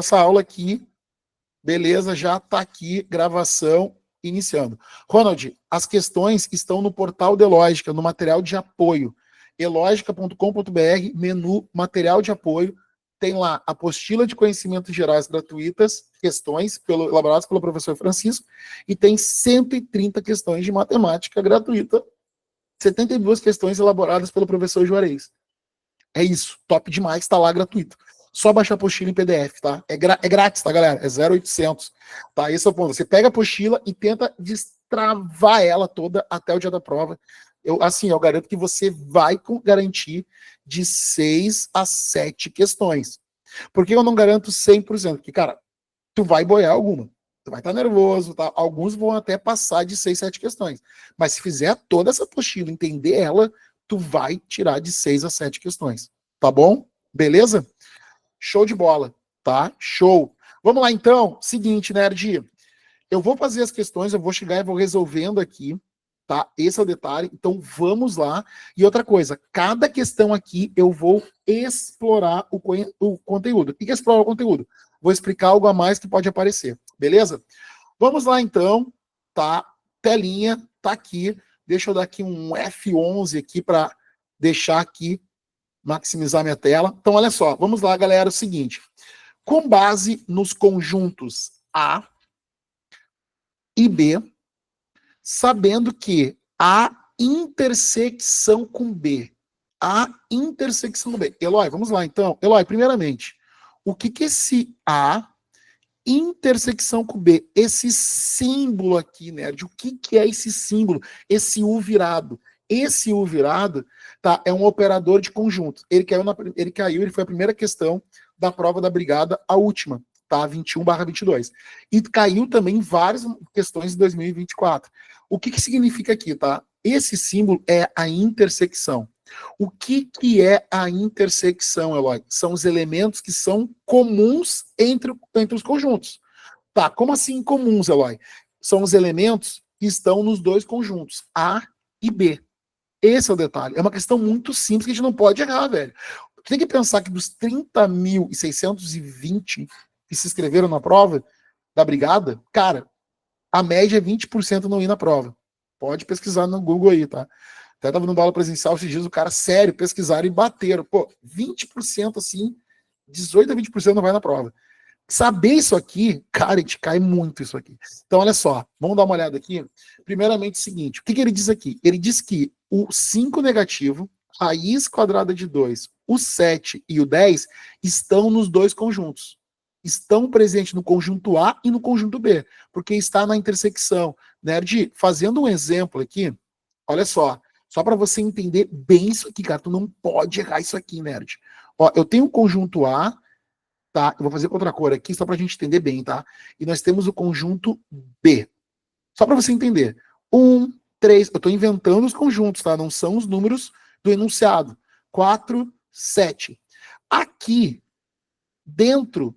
essa aula aqui, beleza, já está aqui, gravação iniciando. Ronald, as questões estão no portal de Lógica, no material de apoio, elogica.com.br, menu material de apoio, tem lá a apostila de conhecimentos gerais gratuitas, questões elaboradas pelo professor Francisco, e tem 130 questões de matemática gratuita, 72 questões elaboradas pelo professor Juarez. É isso, top demais, tá lá gratuito. Só baixar a apostila em PDF, tá? É grátis, tá, galera? É 0,800. Tá? Esse é o ponto. Você pega a apostila e tenta destravar ela toda até o dia da prova. Eu garanto que você vai garantir de 6 a 7 questões. Por que eu não garanto 100%? Porque, cara, tu vai boiar alguma. Tu vai estar nervoso, tá? Alguns vão até passar de 6, 7 questões. Mas se fizer toda essa apostila, entender ela, tu vai tirar de 6 a 7 questões. Tá bom? Beleza? Show de bola, tá? Show. Vamos lá, então. Seguinte, Nerd. Eu vou fazer as questões, eu vou chegar e vou resolvendo aqui, tá? Esse é o detalhe. Então, vamos lá. E outra coisa, cada questão aqui eu vou explorar o conteúdo. O que é explorar o conteúdo? Vou explicar algo a mais que pode aparecer, beleza? Vamos lá, então, tá? Telinha, tá aqui. Deixa eu dar aqui um F11 aqui para deixar aqui, maximizar minha tela. Então, olha só, vamos lá, galera, é o seguinte. Com base nos conjuntos A e B, sabendo que a intersecção com B, Eloy, vamos lá, então. Eloy, primeiramente, o que é esse A intersecção com B? Esse símbolo aqui, nerd, o que é esse símbolo? Esse U virado. Esse U virado, tá, é um operador de conjunto. Ele foi a primeira questão da prova da brigada, a última, tá, 21/22. E caiu também várias questões de 2024. O que significa aqui, tá? Esse símbolo é a intersecção. O que é a intersecção, Eloy? São os elementos que são comuns entre os conjuntos. Tá, como assim comuns, Eloy? São os elementos que estão nos dois conjuntos, A e B. Esse é o detalhe. É uma questão muito simples que a gente não pode errar, velho. Tem que pensar que dos 30.620 que se inscreveram na prova da brigada, cara, a média é 20% não ir na prova. Pode pesquisar no Google aí, tá? Até tava no aula presencial esses dias, o cara, sério, pesquisaram e bateram. Pô, 20% assim, 18 a 20% não vai na prova. Saber isso aqui, cara, a gente cai muito isso aqui. Então, olha só, vamos dar uma olhada aqui. Primeiramente, o seguinte, o que ele diz aqui? Ele diz que o 5 negativo, raiz quadrada de 2, o 7 e o 10 estão nos dois conjuntos. Estão presentes no conjunto A e no conjunto B, porque está na intersecção. Nerd, fazendo um exemplo aqui, olha só para você entender bem isso aqui, cara, tu não pode errar isso aqui, nerd. Ó, eu tenho o conjunto A, tá? Eu vou fazer com outra cor aqui, só pra gente entender bem, tá? E nós temos o conjunto B. Só para você entender. 1, 3, eu tô inventando os conjuntos, tá? Não são os números do enunciado. 4, 7. Aqui, dentro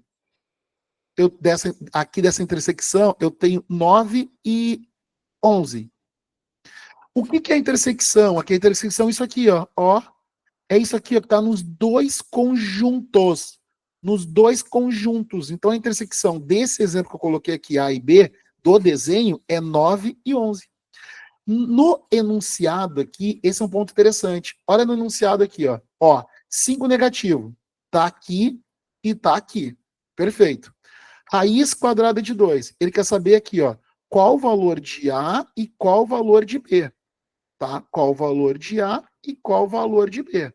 dessa intersecção, eu tenho 9 e 11. O que é a intersecção? Aqui a intersecção é isso aqui, ó. É isso aqui, ó, que está nos dois conjuntos. Nos dois conjuntos. Então, a intersecção desse exemplo que eu coloquei aqui, A e B, do desenho, é 9 e 11. No enunciado aqui, esse é um ponto interessante. Olha no enunciado aqui, ó. Ó, 5 negativo. Tá aqui e tá aqui. Perfeito. Raiz quadrada de 2. Ele quer saber aqui, ó, qual o valor de A e qual o valor de B. Tá? Qual o valor de A e qual o valor de B.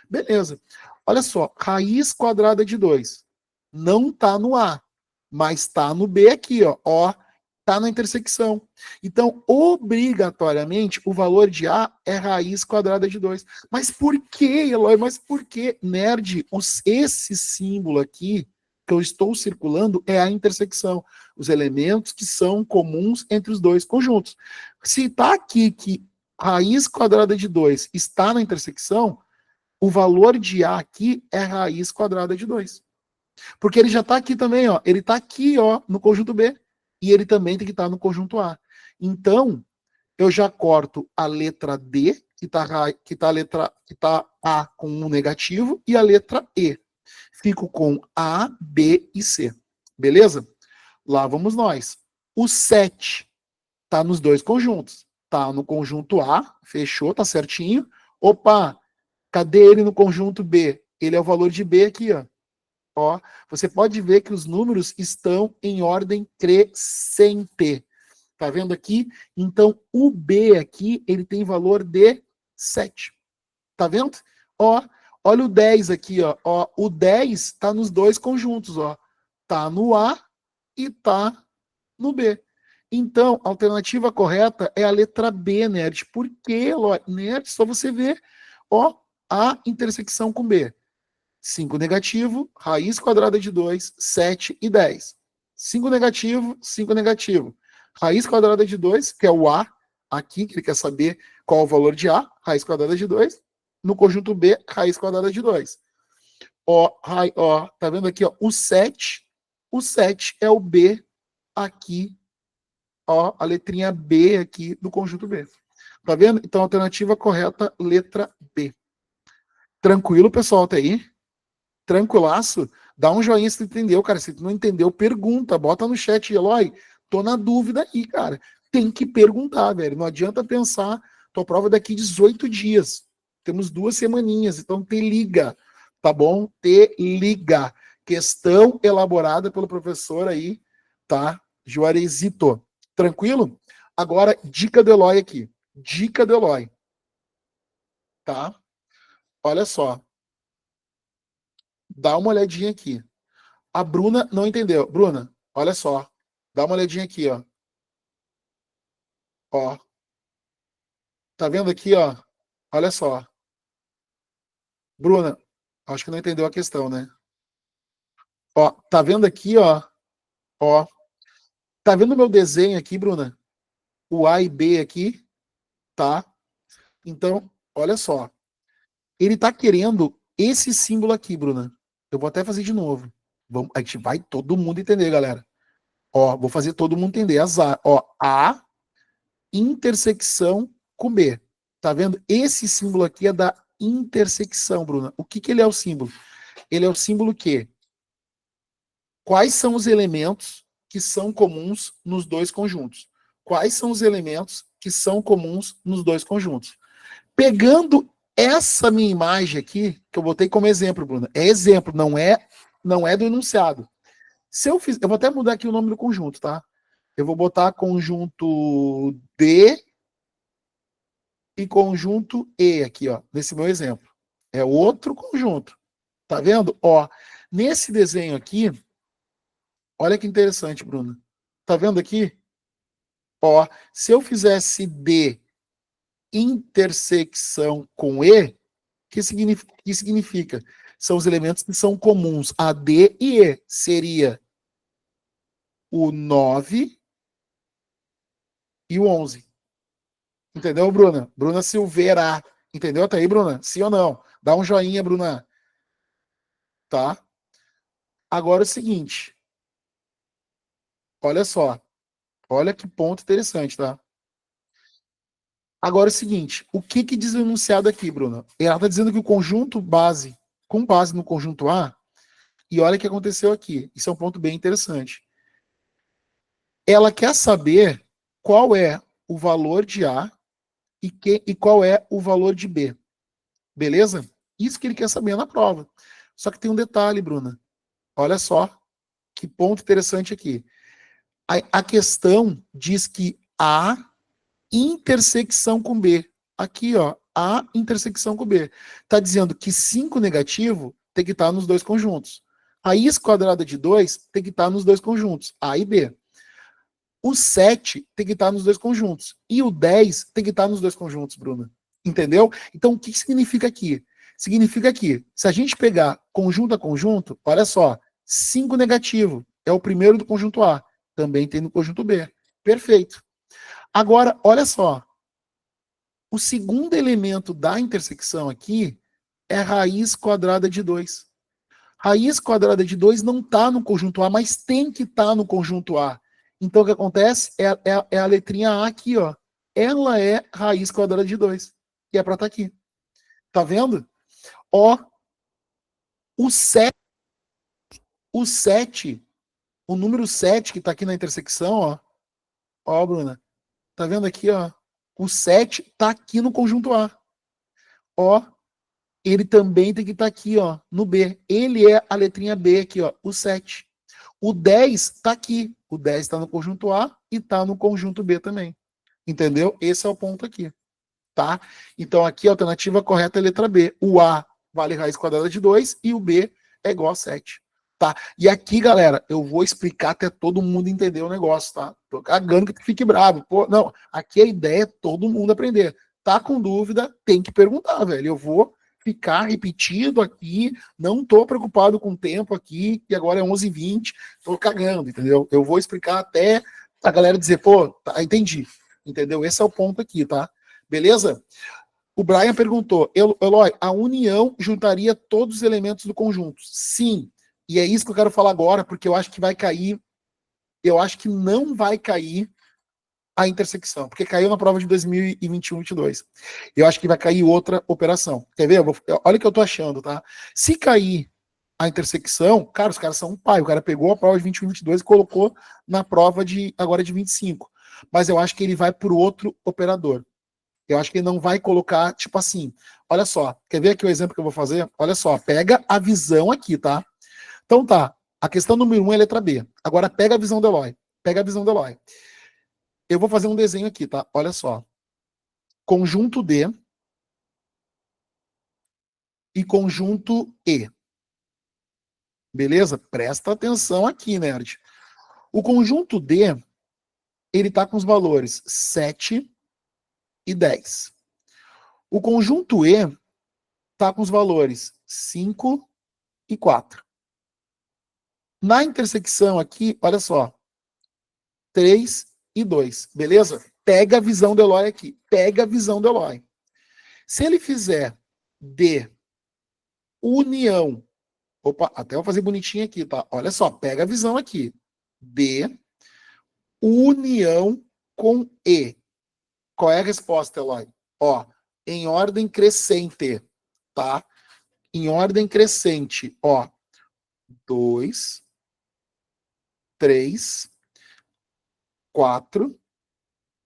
Beleza. Olha só, raiz quadrada de 2. Não está no A, mas está no B aqui, ó. Ó, está na intersecção. Então, obrigatoriamente, o valor de A é raiz quadrada de 2. Mas por que, Eloy? Mas por que, nerd? Esse símbolo aqui que eu estou circulando é a intersecção. Os elementos que são comuns entre os dois conjuntos. Se está aqui que raiz quadrada de 2 está na intersecção, o valor de A aqui é raiz quadrada de 2. Porque ele já está aqui também, ó. Ele está aqui, ó, no conjunto B. E ele também tem que estar no conjunto A. Então, eu já corto a letra D, que tá A com um negativo, e a letra E. Fico com A, B e C. Beleza? Lá vamos nós. O 7 tá nos dois conjuntos. Tá no conjunto A, fechou, tá certinho. Opa, cadê ele no conjunto B? Ele é o valor de B aqui, ó. Ó, você pode ver que os números estão em ordem crescente. Tá vendo aqui? Então, o B aqui, ele tem valor de 7. Tá vendo? Ó, olha o 10 aqui, ó. Ó, o 10 tá nos dois conjuntos, ó. Tá no A e tá no B. Então, a alternativa correta é a letra B, Nerd. Por quê, Nerd? Só você ver, ó, A intersecção com B. 5 negativo, raiz quadrada de 2, 7 e 10. 5 negativo, 5 negativo. Raiz quadrada de 2, que é o A, aqui, que ele quer saber qual o valor de A, raiz quadrada de 2. No conjunto B, raiz quadrada de 2. Ó, tá vendo aqui, ó, o 7 é o B aqui, ó, a letrinha B aqui do conjunto B. Tá vendo? Então, alternativa correta, letra B. Tranquilo, pessoal, tá aí? Tranquilaço? Dá um joinha se tu entendeu, cara. Se tu não entendeu, pergunta. Bota no chat, Eloy. Tô na dúvida aí, cara. Tem que perguntar, velho. Não adianta pensar. Tua prova é daqui 18 dias. Temos 2 semaninhas. Então te liga, tá bom? Te liga. Questão elaborada pelo professor aí, tá? Juarezito. Tranquilo? Agora, dica do Eloy aqui. Dica do Eloy. Tá? Olha só. Dá uma olhadinha aqui. A Bruna não entendeu. Bruna, olha só. Dá uma olhadinha aqui, ó. Ó. Tá vendo aqui, ó? Olha só. Bruna, acho que não entendeu a questão, né? Ó, tá vendo aqui, ó? Ó. Tá vendo o meu desenho aqui, Bruna? O A e B aqui, tá? Então, olha só. Ele tá querendo esse símbolo aqui, Bruna. Eu vou até fazer de novo. Vamos, a gente vai todo mundo entender, galera. Ó, vou fazer todo mundo entender. Ó, A intersecção com B. Tá vendo? Esse símbolo aqui é da intersecção, Bruna. O que ele é o símbolo? Ele é o símbolo que quais são os elementos que são comuns nos dois conjuntos? Quais são os elementos que são comuns nos dois conjuntos? Pegando essa minha imagem aqui, que eu botei como exemplo, Bruna, é exemplo, não é do enunciado. Se eu fiz, eu vou até mudar aqui o nome do conjunto, tá? Eu vou botar conjunto D e conjunto E aqui, ó, nesse meu exemplo. É outro conjunto. Tá vendo? Ó, nesse desenho aqui, olha que interessante, Bruna. Tá vendo aqui? Ó, se eu fizesse D intersecção com E, que significa? São os elementos que são comuns a D e E. Seria o 9 e o 11. Entendeu, Bruna? Bruna Silveira. Entendeu? Tá aí, Bruna? Sim ou não? Dá um joinha, Bruna. Tá? Agora é o seguinte. Olha só. Olha que ponto interessante, tá? Agora é o seguinte. O que diz o enunciado aqui, Bruna? Ela tá dizendo que o conjunto base, com base no conjunto A, e olha o que aconteceu aqui. Isso é um ponto bem interessante. Ela quer saber qual é o valor de A e qual é o valor de B. Beleza? Isso que ele quer saber na prova. Só que tem um detalhe, Bruna. Olha só que ponto interessante aqui. A questão diz que A intersecção com B. Aqui, ó, A intersecção com B. Está dizendo que 5 negativo tem que estar nos dois conjuntos. Raiz quadrada de 2 tem que estar nos dois conjuntos, A e B. O 7 tem que estar nos dois conjuntos. E o 10 tem que estar nos dois conjuntos, Bruna. Entendeu? Então, o que significa aqui? Significa que, se a gente pegar conjunto a conjunto, olha só, 5 negativo é o primeiro do conjunto A. Também tem no conjunto B. Perfeito. Agora, olha só. O segundo elemento da intersecção aqui é raiz quadrada de 2. Raiz quadrada de 2 não está no conjunto A, mas tem que estar no conjunto A. Então, o que acontece é a letrinha A aqui, ó. Ela é raiz quadrada de 2, que é para estar aqui. Tá vendo? Ó, O 7, o número 7 que está aqui na intersecção, ó, Bruna, tá vendo aqui, ó? O 7 está aqui no conjunto A. Ó, ele também tem que estar aqui, ó, no B. Ele é a letrinha B aqui, ó, o 7. O 10 está aqui. O 10 está no conjunto A e está no conjunto B também. Entendeu? Esse é o ponto aqui. Tá? Então aqui a alternativa correta é a letra B. O A vale raiz quadrada de 2 e o B é igual a 7. Tá? E aqui, galera, eu vou explicar até todo mundo entender o negócio, tá? Tô cagando que tu fique bravo. Pô, não, aqui a ideia é todo mundo aprender. Tá com dúvida, tem que perguntar, velho. Eu vou ficar repetindo aqui, não tô preocupado com o tempo aqui, que agora é 11h20, tô cagando, entendeu? Eu vou explicar até a galera dizer, pô, tá, entendi, entendeu? Esse é o ponto aqui, tá? Beleza? O Brian perguntou, Eloy, a união juntaria todos os elementos do conjunto? Sim, e é isso que eu quero falar agora, porque eu acho que vai cair, eu acho que não vai cair a intersecção, porque caiu na prova de 2021-22. Eu acho que vai cair outra operação. Quer ver? Olha o que eu tô achando, tá? Se cair a intersecção, cara, os caras são um pai. O cara pegou a prova de 21-22 e colocou na prova de agora de 25. Mas eu acho que ele vai por outro operador. Eu acho que ele não vai colocar, tipo assim, olha só, quer ver aqui o exemplo que eu vou fazer? Olha só, pega a visão aqui, tá? Então tá, a questão número 1 é a letra B. Agora pega a visão do Eloy. Pega a visão do Eloy. Eu vou fazer um desenho aqui, tá? Olha só. Conjunto D e conjunto E. Beleza? Presta atenção aqui, nerd. O conjunto D, ele tá com os valores 7 e 10. O conjunto E tá com os valores 5 e 4. Na intersecção aqui, olha só, 3 e 2, beleza? Pega a visão do Eloy aqui, pega a visão do Eloy. Se ele fizer D, união, opa, até vou fazer bonitinho aqui, tá? Olha só, pega a visão aqui. D, união com E. Qual é a resposta, Eloy? Ó, em ordem crescente, tá? Em ordem crescente, ó, 2, 3, 4,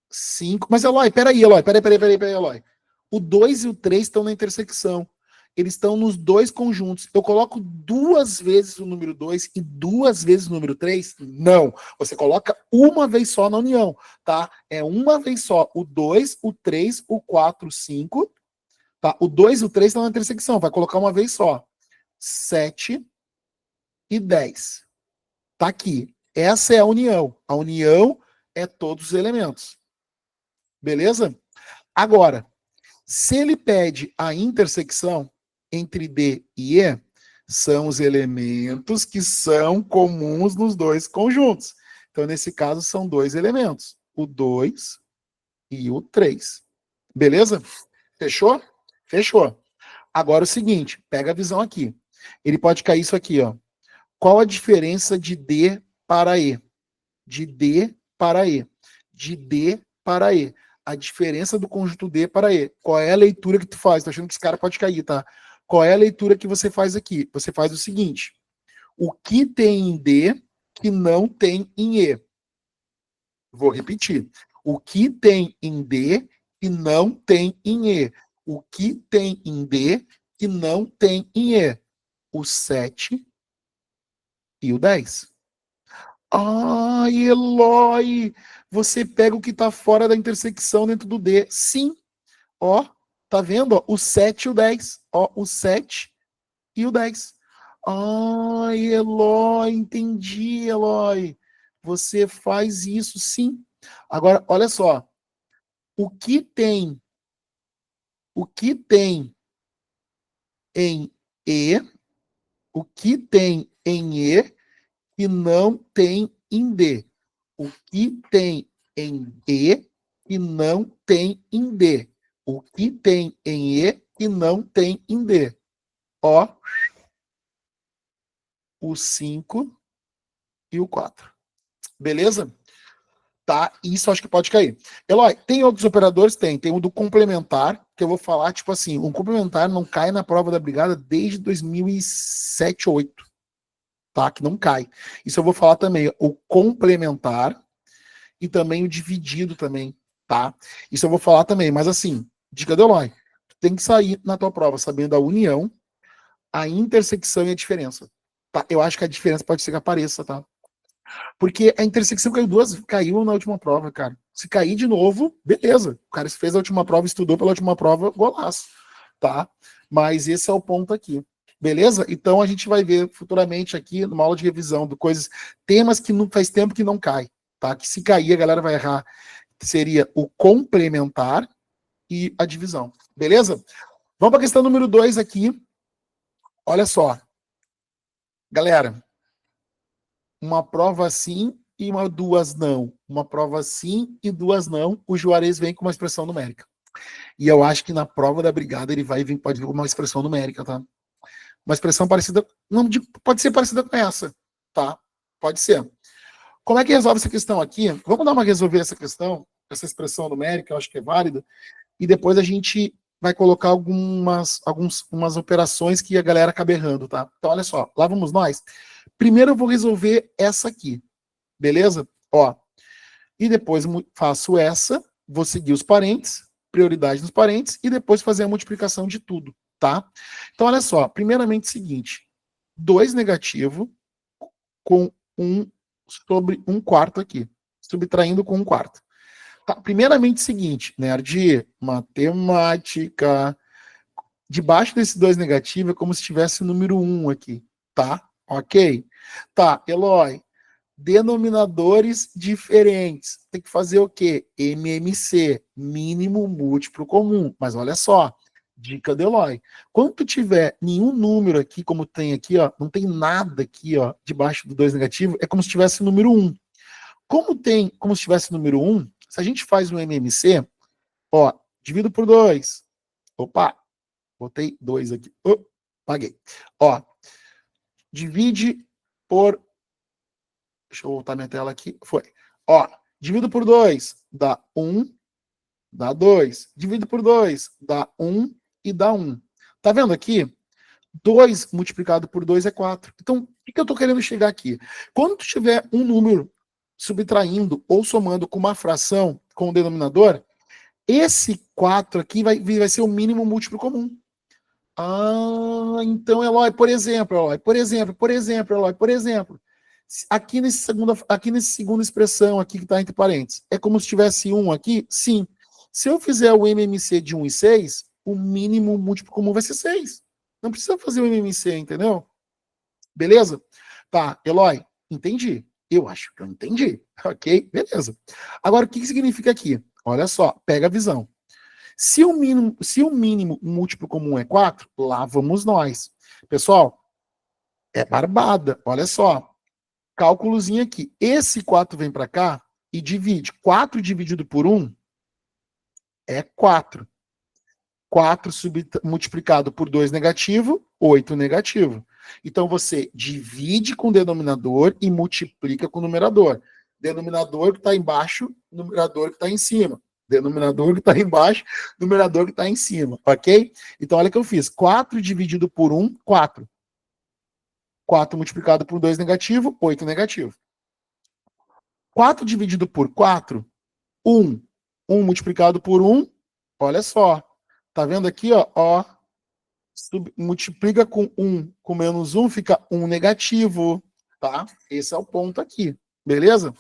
5. Mas, Eloy, peraí, Eloy. O 2 e o 3 estão na intersecção. Eles estão nos dois conjuntos. Eu coloco duas vezes o número 2 e duas vezes o número 3? Não. Você coloca uma vez só na união, tá? É uma vez só. O 2, o 3, o 4, o 5. Tá? O 2 e o 3 estão na intersecção. Vai colocar uma vez só. 7 e 10. Tá aqui. Essa é a união. A união é todos os elementos. Beleza? Agora, se ele pede a intersecção entre D e E, são os elementos que são comuns nos dois conjuntos. Então, nesse caso, são dois elementos, o 2 e o 3. Beleza? Fechou? Fechou. Agora o seguinte, pega a visão aqui. Ele pode cair isso aqui, ó. Qual a diferença de D para E? De D para E. De D para E. A diferença do conjunto D para E. Qual é a leitura que tu faz? Tô achando que esse cara pode cair, tá? Qual é a leitura que você faz aqui? Você faz o seguinte: o que tem em D que não tem em E? Vou repetir. O que tem em D que não tem em E? O que tem em D que não tem em E? O 7 e o 10. Ai, Eloy, você pega o que está fora da intersecção dentro do D. Sim. Ó, tá vendo? Ó, o 7 e o 10. Ó, o 7 e o 10. Ai, Eloy, entendi, Eloy. Você faz isso sim. Agora, olha só. O que tem, o que tem em E, o que tem em E que não tem em D? O que tem em E e não tem em D? O que tem em E e não tem em D? Ó, o 5 e o 4. Beleza? tá? Isso acho que pode cair. Eloy, tem outros operadores? Tem. Tem o do complementar, que eu vou falar, tipo assim, um complementar não cai na prova da brigada desde 2007, 2008, tá? Que não cai. Isso eu vou falar também. O complementar e também o dividido também, tá? Isso eu vou falar também, mas assim, dica do Eloy, tu tem que sair na tua prova sabendo a união, a intersecção e a diferença. Tá? Eu acho que a diferença pode ser que apareça, tá? Porque a intersecção caiu na última prova, cara. Se cair de novo, beleza. O cara fez a última prova, estudou pela última prova, golaço, tá? Mas esse é o ponto aqui. Beleza? Então a gente vai ver futuramente aqui numa aula de revisão de coisas, temas que não faz tempo que não cai, tá? Que se cair a galera vai errar. Seria o complementar e a divisão. Beleza? Vamos para a questão número 2 aqui. Olha só. Galera, uma prova sim e duas não. Uma prova sim e duas não. O Juarez vem com uma expressão numérica. E eu acho que na prova da brigada ele vai vir, pode vir com uma expressão numérica, tá? Uma expressão parecida, não, pode ser parecida com essa, tá? Pode ser. Como é que resolve essa questão aqui? Vamos dar uma resolver essa questão, essa expressão numérica, eu acho que é válida, e depois a gente vai colocar umas operações que a galera acaba errando, tá? Então, olha só, lá vamos nós. Primeiro eu vou resolver essa aqui, beleza? Ó, e depois faço essa, vou seguir os parênteses, prioridade nos parênteses, e depois fazer a multiplicação de tudo, tá? Então, olha só, primeiramente seguinte, 2 negativo com 1 sobre 1 quarto aqui, subtraindo com 1 quarto. Tá, primeiramente seguinte, nerd, matemática, debaixo desse 2 negativo é como se tivesse o número 1 aqui, tá? Ok? Tá, Eloy, denominadores diferentes. Tem que fazer o quê? MMC, mínimo múltiplo comum. Mas olha só, dica do Eloy. Quando tu tiver nenhum número aqui, como tem aqui, ó, não tem nada aqui, ó, debaixo do 2 negativo, é como se tivesse o número 1. Como se tivesse o número 1, se a gente faz um MMC, ó, divido por 2. Opa, botei 2 aqui. Paguei. Ó, divide por. Deixa eu voltar minha tela aqui. Foi. Ó, divido por 2, dá 1, dá 2. Divido por 2, dá 1 e dá 1. Tá vendo aqui? 2 multiplicado por 2 é 4. Então, o que eu tô querendo chegar aqui? Quando tu tiver um número subtraindo ou somando com uma fração com o denominador, esse 4 aqui vai ser o mínimo múltiplo comum. Ah, então, Eloy, por exemplo, aqui nesse segunda expressão aqui que está entre parênteses, é como se tivesse 1 aqui? Sim. Se eu fizer o MMC de 1 e 6, o mínimo múltiplo comum vai ser 6. Não precisa fazer o MMC, entendeu? Beleza? Tá, Eloy, entendi. Eu acho que eu entendi. Ok? Beleza. Agora, o que significa aqui? Olha só, pega a visão. Se o mínimo múltiplo comum é 4, lá vamos nós. Pessoal, é barbada. Olha só. Cálculozinho aqui. Esse 4 vem para cá e divide. 4 dividido por 1 é 4. 4 multiplicado por 2 negativo, 8 negativo. Então você divide com o denominador e multiplica com o numerador. Denominador que está embaixo, numerador que está em cima. Denominador que está embaixo, numerador que está em cima, ok? Então olha o que eu fiz. 4 dividido por 1, 4. 4 multiplicado por 2 negativo, 8 negativo. 4 dividido por 4, 1. 1 multiplicado por 1, olha só. Tá vendo aqui, ó? Multiplica com 1 com menos 1, fica 1 negativo, tá? Esse é o ponto aqui, beleza?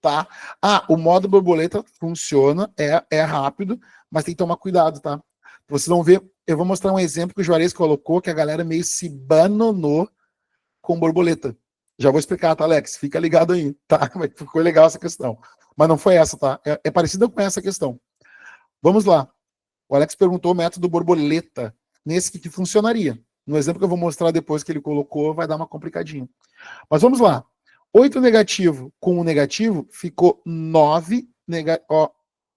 Tá? Ah, o modo borboleta funciona, é rápido, mas tem que tomar cuidado, tá? Vocês vão ver, eu vou mostrar um exemplo que o Juarez colocou, que a galera meio se bananou com borboleta. Já vou explicar, tá, Alex? Fica ligado aí, tá? Ficou legal essa questão. Mas não foi essa, tá? É parecida com essa questão. Vamos lá. O Alex perguntou o método borboleta. Nesse que funcionaria. No exemplo que eu vou mostrar depois que ele colocou, vai dar uma complicadinha. Mas vamos lá. 8 negativo com 1 negativo ficou 9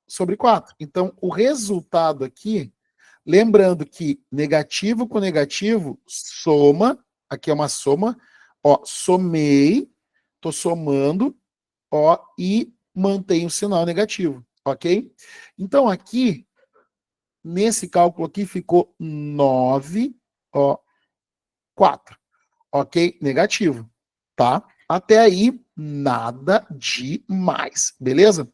sobre 4. Então, o resultado aqui, lembrando que negativo com negativo soma, aqui é uma soma, ó, somei, tô somando, ó, e mantém o sinal negativo, ok? Então, aqui, nesse cálculo aqui, ficou 9, ó, 4, ok? Negativo, tá? Até aí, nada demais, beleza?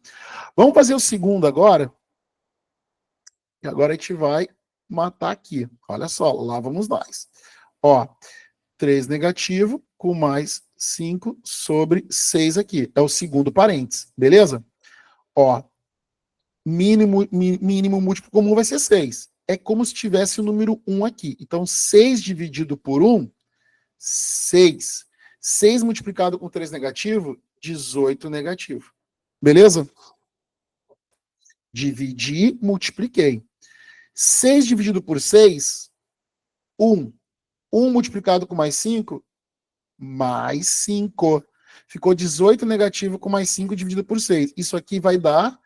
Vamos fazer o segundo agora. E agora a gente vai matar aqui. Olha só, lá vamos nós. Ó, 3 negativo com mais 5 sobre 6 aqui. É o segundo parênteses, beleza? Ó, mínimo múltiplo comum vai ser 6. É como se tivesse o número 1 aqui. Então, 6 dividido por 1, 6. 6 multiplicado com 3 negativo, 18 negativo. Beleza? Dividi, multipliquei. 6 dividido por 6, 1. 1 multiplicado com mais 5, mais 5. Ficou 18 negativo com mais 5 dividido por 6. Isso aqui vai dar,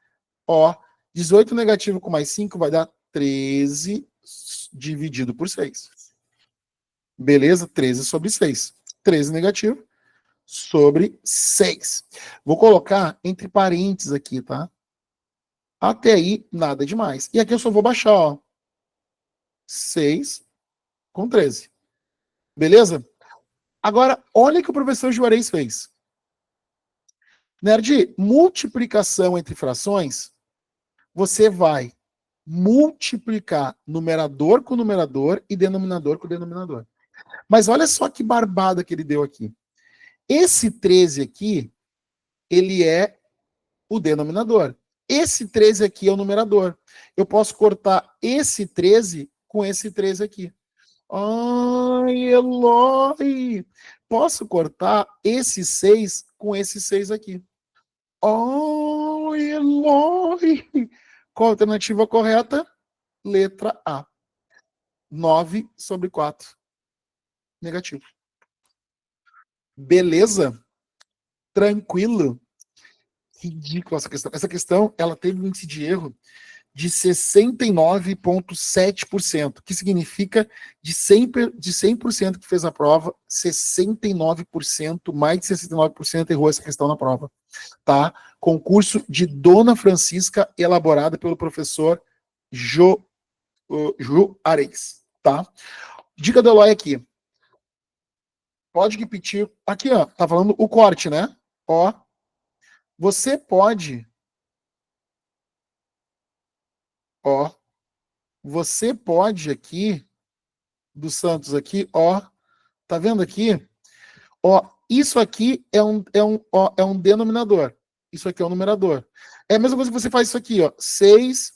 ó, 18 negativo com mais 5 vai dar 13 dividido por 6. Beleza? 13 sobre 6. 13 negativo sobre 6. Vou colocar entre parênteses aqui, tá? Até aí, nada demais. E aqui eu só vou baixar, ó. 6 com 13. Beleza? Agora, olha o que o professor Juarez fez. Nerd, multiplicação entre frações, você vai multiplicar numerador com numerador e denominador com denominador. Mas olha só que barbada que ele deu aqui. Esse 13 aqui, ele é o denominador. Esse 13 aqui é o numerador. Eu posso cortar esse 13 com esse 13 aqui. Ai, Eloy! Posso cortar esse 6 com esse 6 aqui. Oh, Eloy! Qual a alternativa correta? Letra A. 9 sobre 4. Negativo. Beleza? Tranquilo? Ridícula essa questão. Essa questão, ela teve um índice de erro de 69,7%, que significa de 100% que fez a prova, 69%, mais de 69% errou essa questão na prova. Tá? Concurso de Dona Francisca, elaborada pelo professor Juarez, tá? Dica do Eloy aqui. Pode repetir. Aqui, ó, tá falando o corte, né? Ó, você pode, ó, você pode aqui, do Santos aqui, ó, tá vendo aqui? Ó, isso aqui é um denominador. Isso aqui é um numerador. É a mesma coisa que você faz isso aqui, ó. 6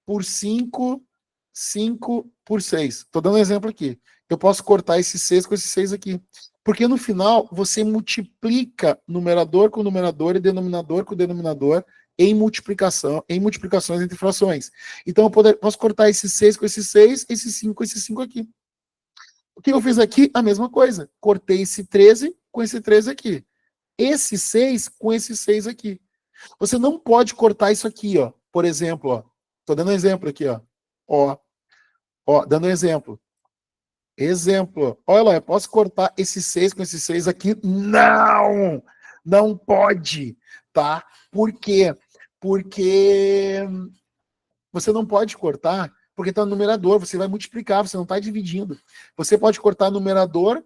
por 5, 5 por 6. Tô dando um exemplo aqui. Eu posso cortar esse 6 com esse 6 aqui. Porque no final, você multiplica numerador com numerador e denominador com denominador em multiplicação, em multiplicações entre frações. Então, eu posso cortar esse 6 com esse 6, esse 5 com esse 5 aqui. O que eu fiz aqui? A mesma coisa. Cortei esse 13 com esse 13 aqui. Esse 6 com esse 6 aqui. Você não pode cortar isso aqui, ó. Por exemplo, ó. Tô dando um exemplo aqui, ó. Ó, dando um exemplo. Exemplo. Olha lá, eu posso cortar esse 6 com esse 6 aqui? Não! Não pode, tá? Por quê? Porque você não pode cortar, porque está no numerador, você vai multiplicar, você não está dividindo. Você pode cortar numerador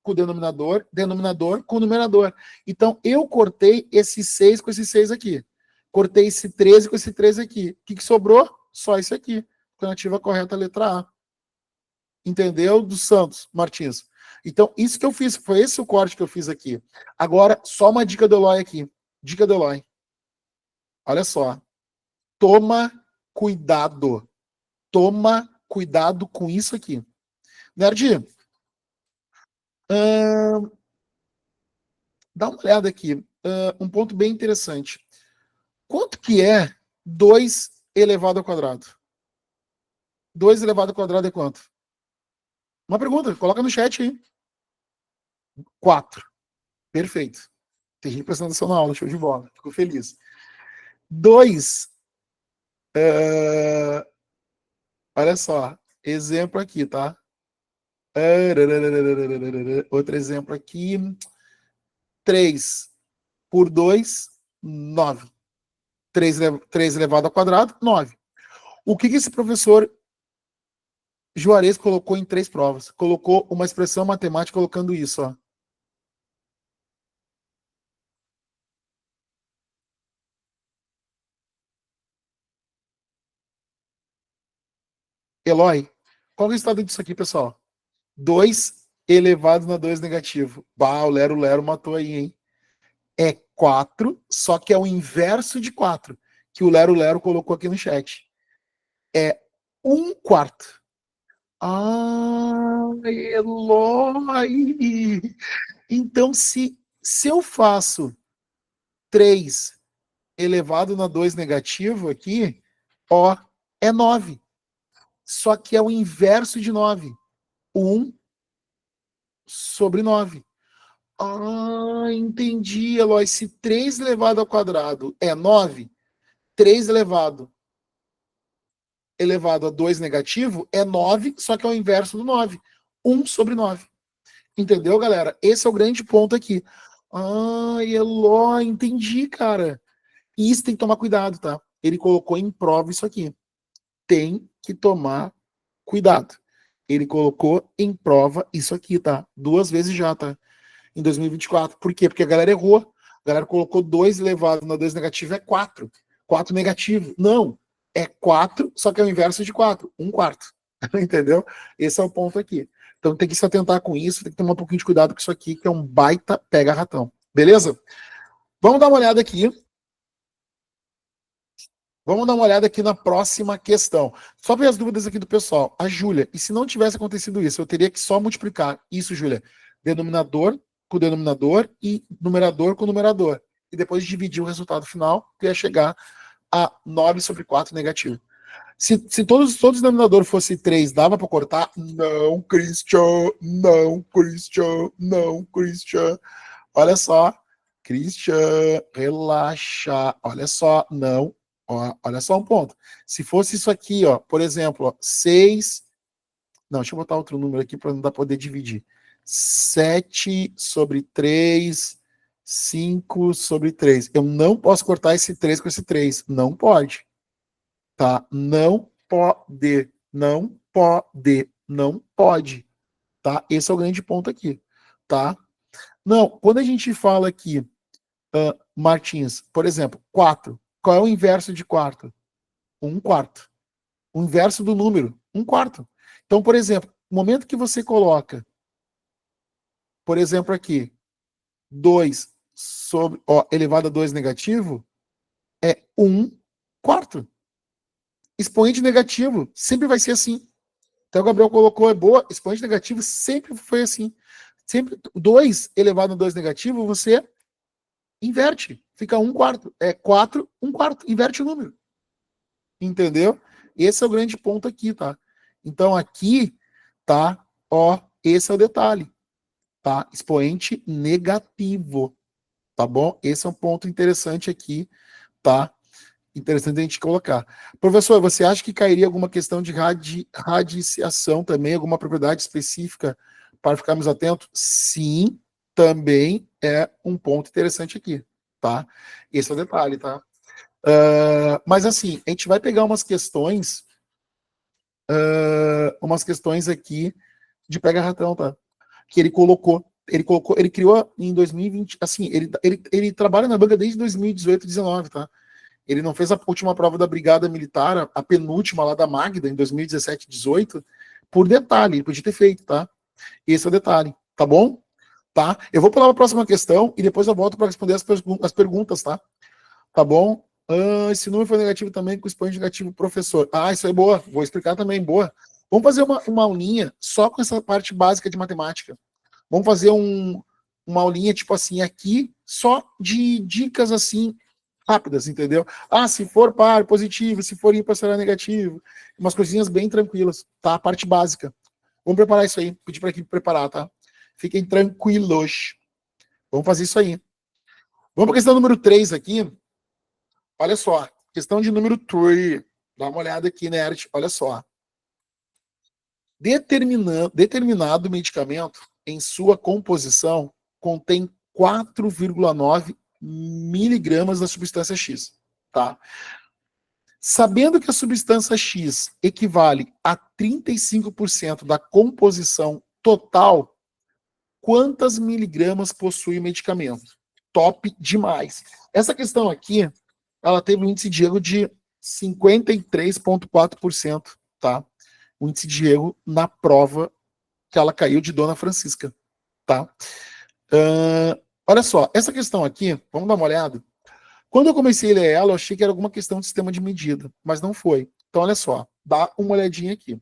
com denominador, denominador com numerador. Então, eu cortei esse 6 com esse 6 aqui. Cortei esse 13 com esse 13 aqui. O que sobrou? Só isso aqui. Alternativa correta, letra A. Entendeu? Dos Santos Martins. Então, isso que eu fiz, foi esse o corte que eu fiz aqui. Agora, só uma dica do Eloy aqui. Dica do Eloy. Olha só. Toma cuidado. Toma cuidado com isso aqui. Nerd, dá uma olhada aqui. Um ponto bem interessante. Quanto que é 2 elevado ao quadrado? 2 elevado ao quadrado é quanto? Uma pergunta, coloca no chat aí. 4. Perfeito. Tem gente prestando atenção na aula, show de bola. Fico feliz. 2. Olha só. Exemplo aqui, tá? Outro exemplo aqui. 3 por 2 9. 3 elevado ao quadrado, 9. O que esse professor Juarez colocou em 3 provas? Colocou uma expressão matemática colocando isso, ó. Eloy, qual é o estado disso aqui, pessoal? 2 elevado na 2 negativo. Bah, o Lero matou aí, hein? É 4, só que é o inverso de 4, que o Lero colocou aqui no chat. É 1 quarto. Ah, Eloy! Então, se eu faço 3 elevado na 2 negativo aqui, ó, é 9. Só que é o inverso de 9. 1 sobre 9. Ah, entendi, Eloy. Se 3 elevado ao quadrado é 9, 3 elevado a 2 negativo é 9, só que é o inverso do 9. 1 sobre 9. Entendeu, galera? Esse é o grande ponto aqui. Ah, Eloy, entendi, cara. E isso tem que tomar cuidado, tá? Ele colocou em prova isso aqui. Tem que tomar cuidado. Ele colocou em prova isso aqui, tá? 2 vezes já, tá? Em 2024. Por quê? Porque a galera errou. A galera colocou 2 elevado na 2 negativo é 4. 4 negativo. Não. É 4, só que é o inverso de 4. 1 quarto. Entendeu? Esse é o ponto aqui. Então tem que se atentar com isso, tem que tomar um pouquinho de cuidado com isso aqui, que é um baita pega-ratão. Beleza? Vamos dar uma olhada aqui. Vamos dar uma olhada aqui na próxima questão. Só ver as dúvidas aqui do pessoal. A Júlia, e se não tivesse acontecido isso, eu teria que só multiplicar isso, Júlia, denominador com denominador e numerador com numerador. E depois dividir o resultado final, que ia chegar a 9 sobre 4 negativo. Se todos os denominadores fossem 3, dava para cortar? Não, Christian, não, Christian, não, Christian. Olha só, Christian, relaxa. Olha só, não. Ó, olha só um ponto. Se fosse isso aqui, ó, por exemplo, ó, 6. Não, deixa eu botar outro número aqui para não dar poder dividir. 7 sobre 3, 5 sobre 3. Eu não posso cortar esse 3 com esse 3. Não pode. Tá? Não pode. Não pode. Não pode. Tá? Esse é o grande ponto aqui. Tá? Não, quando a gente fala aqui, Martins, por exemplo, 4. Qual é o inverso de quarto? 1 quarto. O inverso do número, 1 quarto. Então, por exemplo, no momento que você coloca, por exemplo, aqui, 2 sobre, ó, elevado a 2 negativo, é 1 quarto. Expoente negativo sempre vai ser assim. Então, o Gabriel colocou, é boa, expoente negativo sempre foi assim. Sempre 2 elevado a 2 negativo, você inverte. Fica 1 quarto. É 4, 1 quarto. Inverte o número. Entendeu? Esse é o grande ponto aqui, tá? Então, aqui, tá? Ó, esse é o detalhe, tá? Expoente negativo, tá bom? Esse é um ponto interessante aqui, tá? Interessante a gente colocar. Professor, você acha que cairia alguma questão de radiciação também, alguma propriedade específica para ficarmos atentos? Sim, também é um ponto interessante aqui, tá? Esse é o detalhe, tá? Mas assim, a gente vai pegar umas questões aqui de pega-ratão, tá? Que ele criou em 2020, assim, ele trabalha na banca desde 2018, 19, tá? Ele não fez a última prova da Brigada Militar, a penúltima lá da Magda, em 2017, 18, por detalhe, ele podia ter feito, tá? Esse é o detalhe, tá bom? Tá? Eu vou pular para a próxima questão e depois eu volto para responder as perguntas, tá? Tá bom? Esse número foi negativo também com expoente negativo, professor. Ah, isso é boa. Vou explicar também, boa. Vamos fazer uma aulinha só com essa parte básica de matemática. Vamos fazer uma aulinha, tipo assim, aqui, só de dicas assim, rápidas, entendeu? Ah, se for par, positivo, se for ímpar, será negativo. Umas coisinhas bem tranquilas, tá? A parte básica. Vamos preparar isso aí. Pedir para a equipe preparar, tá? Fiquem tranquilos. Vamos fazer isso aí. Vamos para a questão número 3 aqui. Olha só, questão de número 3. Dá uma olhada aqui, Nerd. Olha só. Determinado medicamento, em sua composição, contém 4,9 miligramas da substância X, tá? Sabendo que a substância X equivale a 35% da composição total, quantas miligramas possui o medicamento? Top demais. Essa questão aqui, ela teve um índice de erro de 53,4%, tá? O índice de erro na prova que ela caiu de Dona Francisca, tá? Olha só, essa questão aqui, vamos dar uma olhada. Quando eu comecei a ler ela, eu achei que era alguma questão de sistema de medida, mas não foi. Então, olha só, dá uma olhadinha aqui.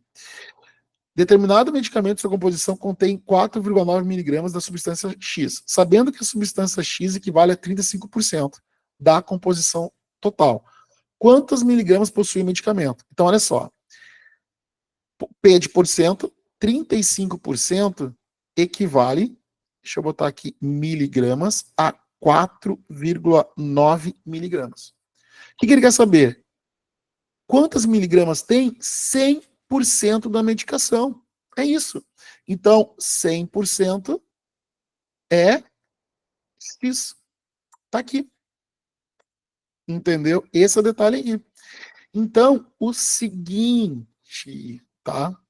Determinado medicamento, sua composição contém 4,9 miligramas da substância X, sabendo que a substância X equivale a 35% da composição total. Quantos miligramas possui o medicamento? Então, olha só. P de porcento, 35% equivale, deixa eu botar aqui, miligramas a 4,9 miligramas. O que ele quer saber? Quantas miligramas tem? 100% da medicação. É isso. Então, 100% é X. Tá aqui. Entendeu? Esse é o detalhe aqui. Então, o seguinte, tá?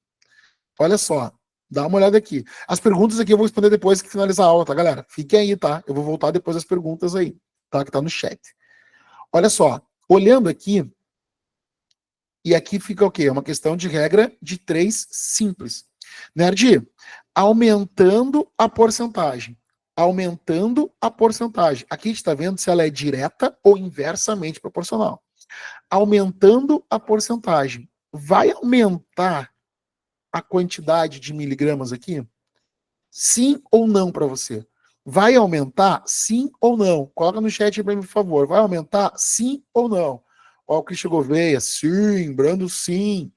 Olha só. Dá uma olhada aqui. As perguntas aqui eu vou responder depois que finalizar a aula, tá, galera? Fiquem aí, tá? Eu vou voltar depois das perguntas aí, tá? Que tá no chat. Olha só. Olhando aqui, e aqui fica o quê? É uma questão de regra de 3 simples. Nerd, aumentando a porcentagem. Aumentando a porcentagem. Aqui a gente está vendo se ela é direta ou inversamente proporcional. Aumentando a porcentagem. Vai aumentar a quantidade de miligramas aqui? Sim ou não para você? Vai aumentar? Sim ou não? Coloca no chat aí para mim, por favor. Vai aumentar? Sim ou não? Ó, o Cristian Gouveia, sim. Brando, sim.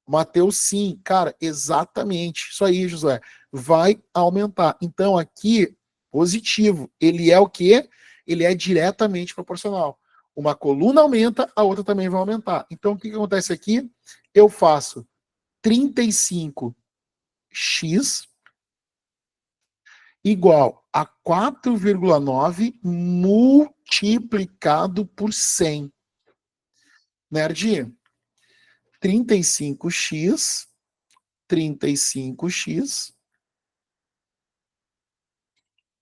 Mateus, sim. Cara, exatamente. Isso aí, Josué. Vai aumentar. Então, aqui, positivo. Ele é o quê? Ele é diretamente proporcional. Uma coluna aumenta, a outra também vai aumentar. Então, o que acontece aqui? Eu faço 35x igual a 4,9 multiplicado por 100. Nerd, 35x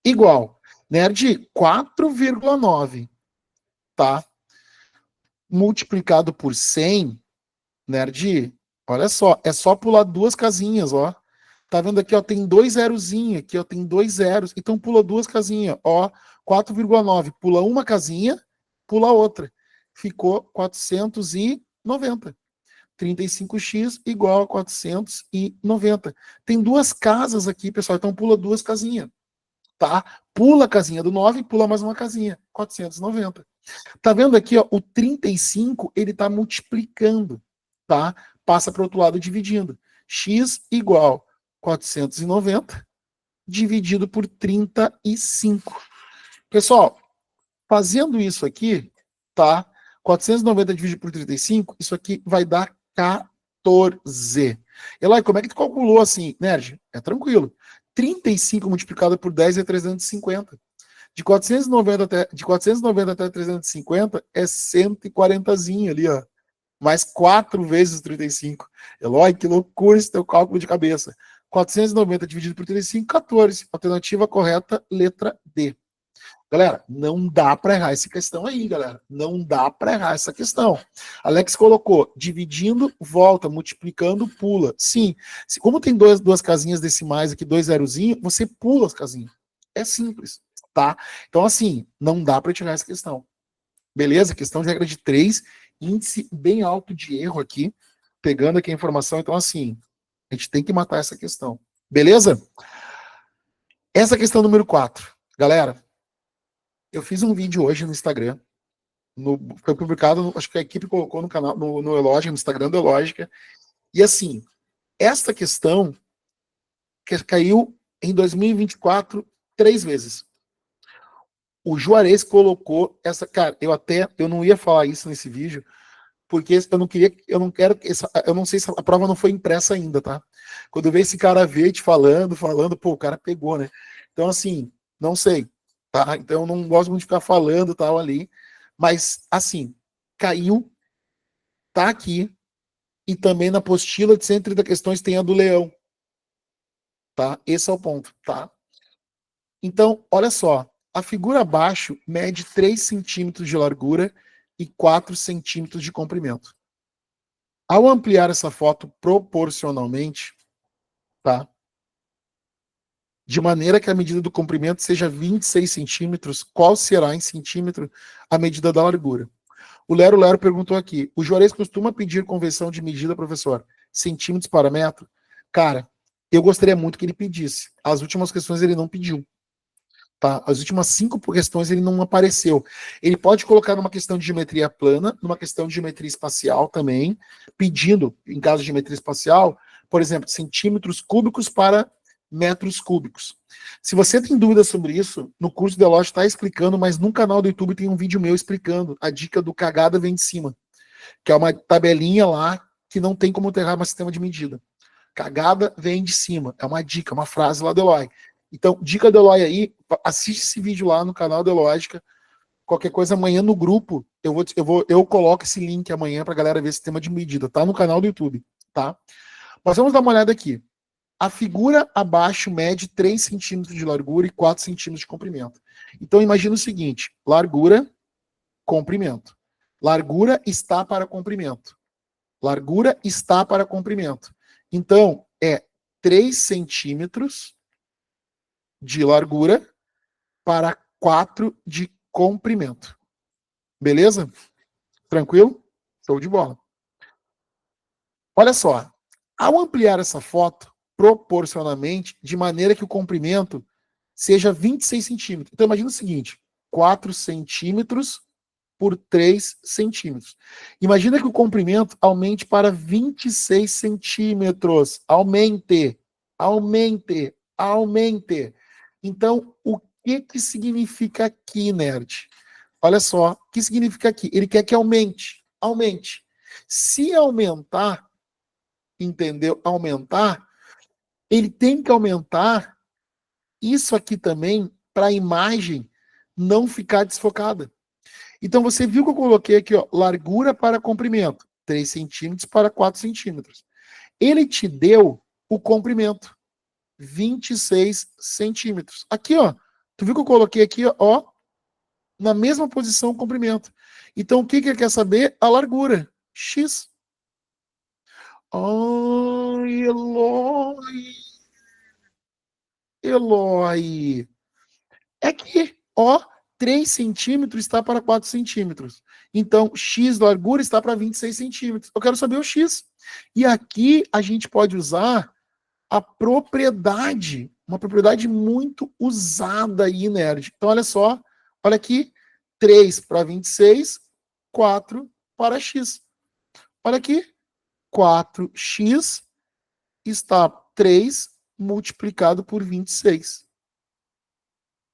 igual, nerd, 4,9, tá? Multiplicado por 100, nerd, olha só, é só pular 2 casinhas, ó. Tá vendo aqui, ó, tem 2 zerozinhos, aqui, ó, tem 2 zeros, então pula 2 casinhas, ó, 4,9, pula uma casinha, pula outra. Ficou 490. 35x igual a 490. Tem 2 casas aqui, pessoal, então pula 2 casinhas, tá? Pula a casinha do 9 e pula mais uma casinha, 490. Tá vendo aqui, ó, o 35, ele tá multiplicando, tá? Passa para o outro lado dividindo. X igual 490 dividido por 35. Pessoal, fazendo isso aqui, tá? 490 dividido por 35, isso aqui vai dar 14. Eloy, como é que tu calculou assim? Nerd, é tranquilo. 35 multiplicado por 10 é 350. De 490 até 350 é 140zinho ali, ó. Mais 4 vezes 35. Eloy, que loucura esse teu cálculo de cabeça. 490 dividido por 35, 14. Alternativa correta, letra D. Galera, não dá para errar essa questão aí, galera. Não dá para errar essa questão. Alex colocou, dividindo, volta, multiplicando, pula. Sim, como tem duas casinhas decimais aqui, 2 zerozinhos, você pula as casinhas. É simples, tá? Então, assim, não dá para tirar essa questão. Beleza? Questão de regra de 3, índice bem alto de erro aqui, pegando aqui a informação. Então, assim, a gente tem que matar essa questão. Beleza? Essa questão número 4. Galera, eu fiz um vídeo hoje no Instagram, foi publicado, acho que a equipe colocou no canal, no Elógica, no Instagram do Elógica, e assim, esta questão que caiu em 2024 3 vezes. O Juarez colocou essa, cara, eu não ia falar isso nesse vídeo, porque eu não quero, eu não sei se a prova não foi impressa ainda, tá? Quando eu ver esse cara verde falando, pô, o cara pegou, né? Então, assim, não sei. tá? Então eu não gosto muito de ficar falando tal ali, mas assim, caiu, tá aqui, e também na apostila de 130 questões tem a do leão, tá? Esse é o ponto, tá? Então, olha só, a figura abaixo mede 3 centímetros de largura e 4 centímetros de comprimento. Ao ampliar essa foto proporcionalmente, tá? De maneira que a medida do comprimento seja 26 centímetros, qual será em centímetro a medida da largura? O Lero Lero perguntou aqui, o Juarez costuma pedir conversão de medida, professor, centímetros para metro? Cara, eu gostaria muito que ele pedisse. As últimas questões ele não pediu. Tá? As últimas 5 questões ele não apareceu. Ele pode colocar numa questão de geometria plana, numa questão de geometria espacial também, pedindo, em caso de geometria espacial, por exemplo, centímetros cúbicos para metros cúbicos. Se você tem dúvidas sobre isso, no curso de Deloitte está explicando, mas no canal do YouTube tem um vídeo meu explicando. A dica do cagada vem de cima, que é uma tabelinha lá que não tem como alterar mais sistema de medida. Cagada vem de cima. É uma dica, uma frase lá do Eloy. Então, dica do Eloy aí, assiste esse vídeo lá no canal do Elógica. Qualquer coisa amanhã no grupo, eu coloco esse link amanhã pra galera ver esse tema de medida. Tá no canal do YouTube, tá? Mas vamos dar uma olhada aqui. A figura abaixo mede 3 centímetros de largura e 4 centímetros de comprimento. Então, imagina o seguinte: largura, comprimento. Largura está para comprimento. Largura está para comprimento. Então, é 3 centímetros de largura para 4 de comprimento. Beleza? Tranquilo? Show de bola. Olha só. Ao ampliar essa foto proporcionalmente, de maneira que o comprimento seja 26 centímetros. Então, imagina o seguinte: 4 centímetros por 3 centímetros. Imagina que o comprimento aumente para 26 centímetros. Aumente, aumente, aumente. Então, o que significa aqui, nerd? Olha só, o que significa aqui? Ele quer que aumente, aumente. Se aumentar, entendeu? Aumentar, ele tem que aumentar isso aqui também para a imagem não ficar desfocada. Então, você viu que eu coloquei aqui, ó, largura para comprimento, 3 centímetros para 4 centímetros. Ele te deu o comprimento, 26 centímetros. Aqui, ó, tu viu que eu coloquei aqui, ó, na mesma posição o comprimento. Então, o que ele quer saber? A largura, x. Ai, Eloy. Eloy. É que, ó, 3 centímetros está para 4 centímetros. Então, x largura está para 26 centímetros. Eu quero saber o x. E aqui a gente pode usar a propriedade, uma propriedade muito usada aí, nerd. Então, olha só, olha aqui, 3 para 26, 4 para x. Olha aqui, 4x está 3 multiplicado por 26.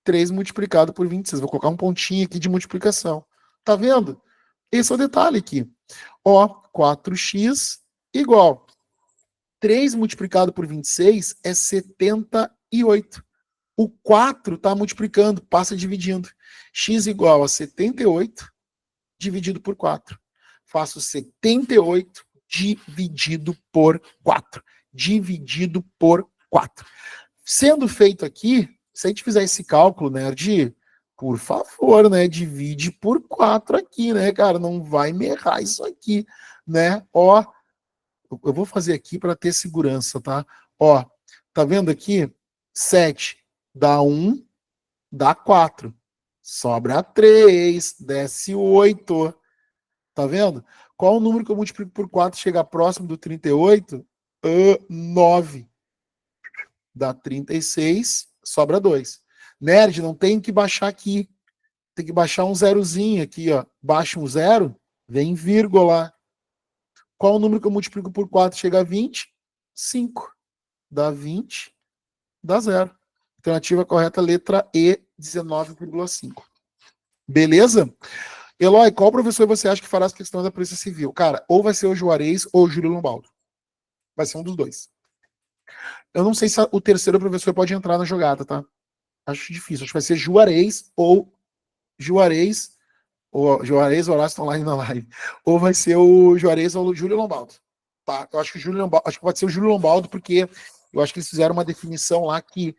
3 multiplicado por 26. Vou colocar um pontinho aqui de multiplicação. Tá vendo? Esse é o detalhe aqui. Ó, 4x igual 3 multiplicado por 26 é 78. O 4 está multiplicando, passa dividindo. X igual a 78 dividido por 4. Faço 78 dividido por 4. Dividido por 4. Sendo feito aqui, se a gente fizer esse cálculo, nerd, por favor, né, divide por 4 aqui, né, cara? Não vai me errar isso aqui, né? Ó, eu vou fazer aqui para ter segurança, tá? Ó, tá vendo aqui? 7 dá 1, dá 4. Sobra 3, desce 8. Tá vendo? Qual o número que eu multiplico por 4 chega próximo do 38? 9. Dá 36, sobra 2. Nerd, não tem que baixar aqui. Tem que baixar um zerozinho aqui, ó. Baixa um zero, vem vírgula. Qual o número que eu multiplico por 4 chega a 20? 5. Dá 20, dá 0. Alternativa correta, letra E, 19,5. Beleza? Eloy, qual professor você acha que fará as questões da Polícia Civil? Cara, ou vai ser o Juarez ou o Júlio Lombaldo. Vai ser um dos dois. Eu não sei se o terceiro professor pode entrar na jogada, tá? Acho difícil. Acho que vai ser Juarez ou Juarez, ou Juarez ou Horácio estão lá na live. Ou vai ser o Juarez ou o Júlio Lombaldo. Tá? Eu acho que o Júlio Lombaldo, acho que pode ser o Júlio Lombaldo, porque eu acho que eles fizeram uma definição lá que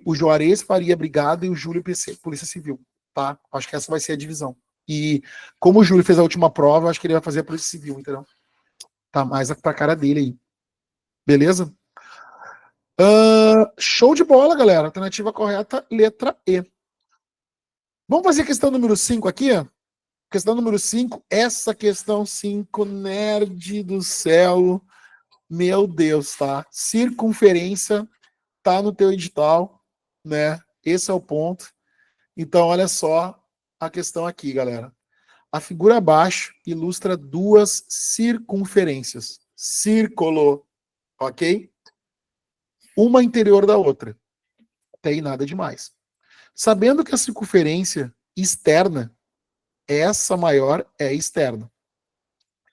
o Juarez faria brigada e o Júlio PC, Polícia Civil. Tá? Acho que essa vai ser a divisão. E como o Júlio fez a última prova, acho que ele vai fazer a Polícia Civil, entendeu? Tá mais pra cara dele aí. Beleza? Show de bola, galera. Alternativa correta, letra E. Vamos fazer a questão número 5 aqui? Questão número 5. Essa questão 5, nerd do céu. Meu Deus, tá? Circunferência tá no teu edital, né? Esse é o ponto. Então, olha só a questão aqui, galera. A figura abaixo ilustra duas circunferências. Círculo, ok? Uma interior da outra. Tem nada demais. Sabendo que a circunferência externa, essa maior é externa.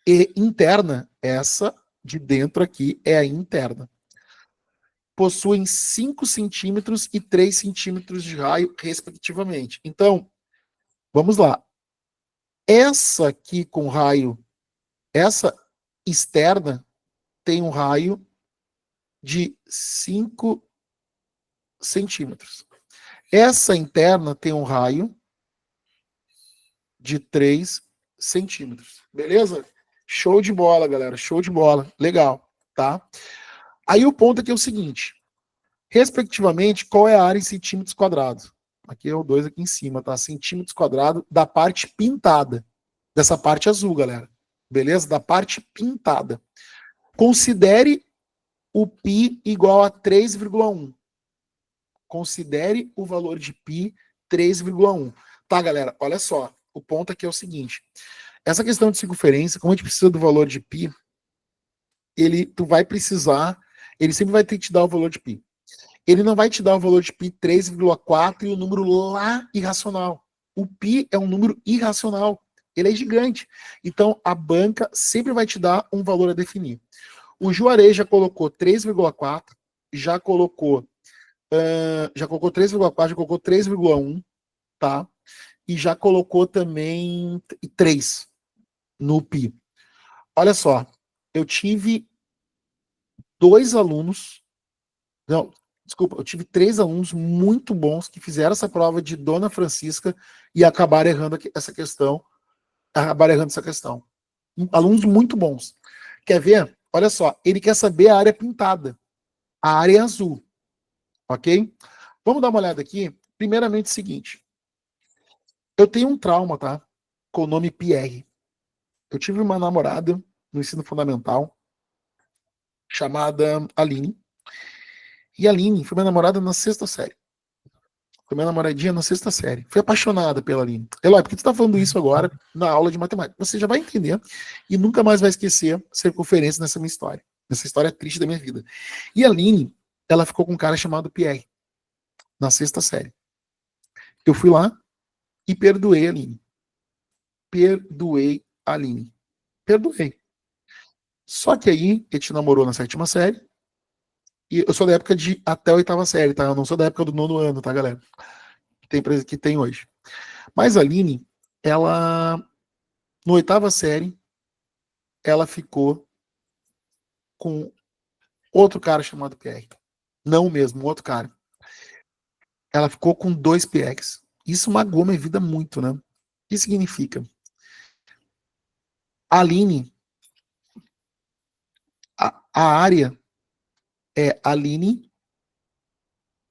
E interna, essa de dentro aqui é a interna. Possuem 5 centímetros e 3 centímetros de raio, respectivamente. Então, vamos lá. Essa aqui com raio, essa externa, tem um raio de 5 centímetros. Essa interna tem um raio de 3 centímetros. Beleza? Show de bola, galera. Show de bola. Legal, tá? Aí o ponto aqui é o seguinte. Respectivamente, qual é a área em centímetros quadrados? Aqui é o 2 aqui em cima, tá? Centímetros quadrados da parte pintada. Dessa parte azul, galera. Beleza? Da parte pintada. Considere o π igual a 3,1. Considere o valor de π 3,1. Tá, galera? Olha só. O ponto aqui é o seguinte. Essa questão de circunferência, como a gente precisa do valor de π, tu vai precisar, ele sempre vai ter que te dar o valor de π. Ele não vai te dar o valor de π 3,4 e o número lá irracional. O π é um número irracional. Ele é gigante. Então, a banca sempre vai te dar um valor a definir. O Juarez já colocou 3,4, já colocou 3,4, já colocou 3,1, tá? E já colocou também 3 no π. Olha só, eu tive 2 alunos, não, desculpa, eu tive 3 alunos muito bons que fizeram essa prova de Dona Francisca e acabaram errando essa questão. Alunos muito bons. Quer ver? Olha só, ele quer saber a área pintada. A área é azul, ok? Vamos dar uma olhada aqui. Primeiramente, o seguinte. Eu tenho um trauma, tá? Com o nome Pierre. Eu tive uma namorada no ensino fundamental chamada Aline. E a Aline foi minha namorada na 6ª série. Foi minha namoradinha na 6ª série. Fui apaixonada pela Aline. Eloy, por que tu tá falando isso agora na aula de matemática? Você já vai entender e nunca mais vai esquecer circunferência nessa minha história. Nessa história triste da minha vida. E a Aline, ela ficou com um cara chamado Pierre na 6ª série. Eu fui lá e perdoei a Aline. Perdoei a Aline. Perdoei. Só que aí, a gente namorou na 7ª série. E eu sou da época de até a 8ª série, tá? Eu não sou da época do 9º ano, tá, galera? Que tem hoje. Mas a Aline, ela, no 8ª série, ela ficou com outro cara chamado Pierre. Não o mesmo, outro cara. Ela ficou com 2 PX. Isso magoou minha vida muito, né? O que significa? A Aline, a área é Aline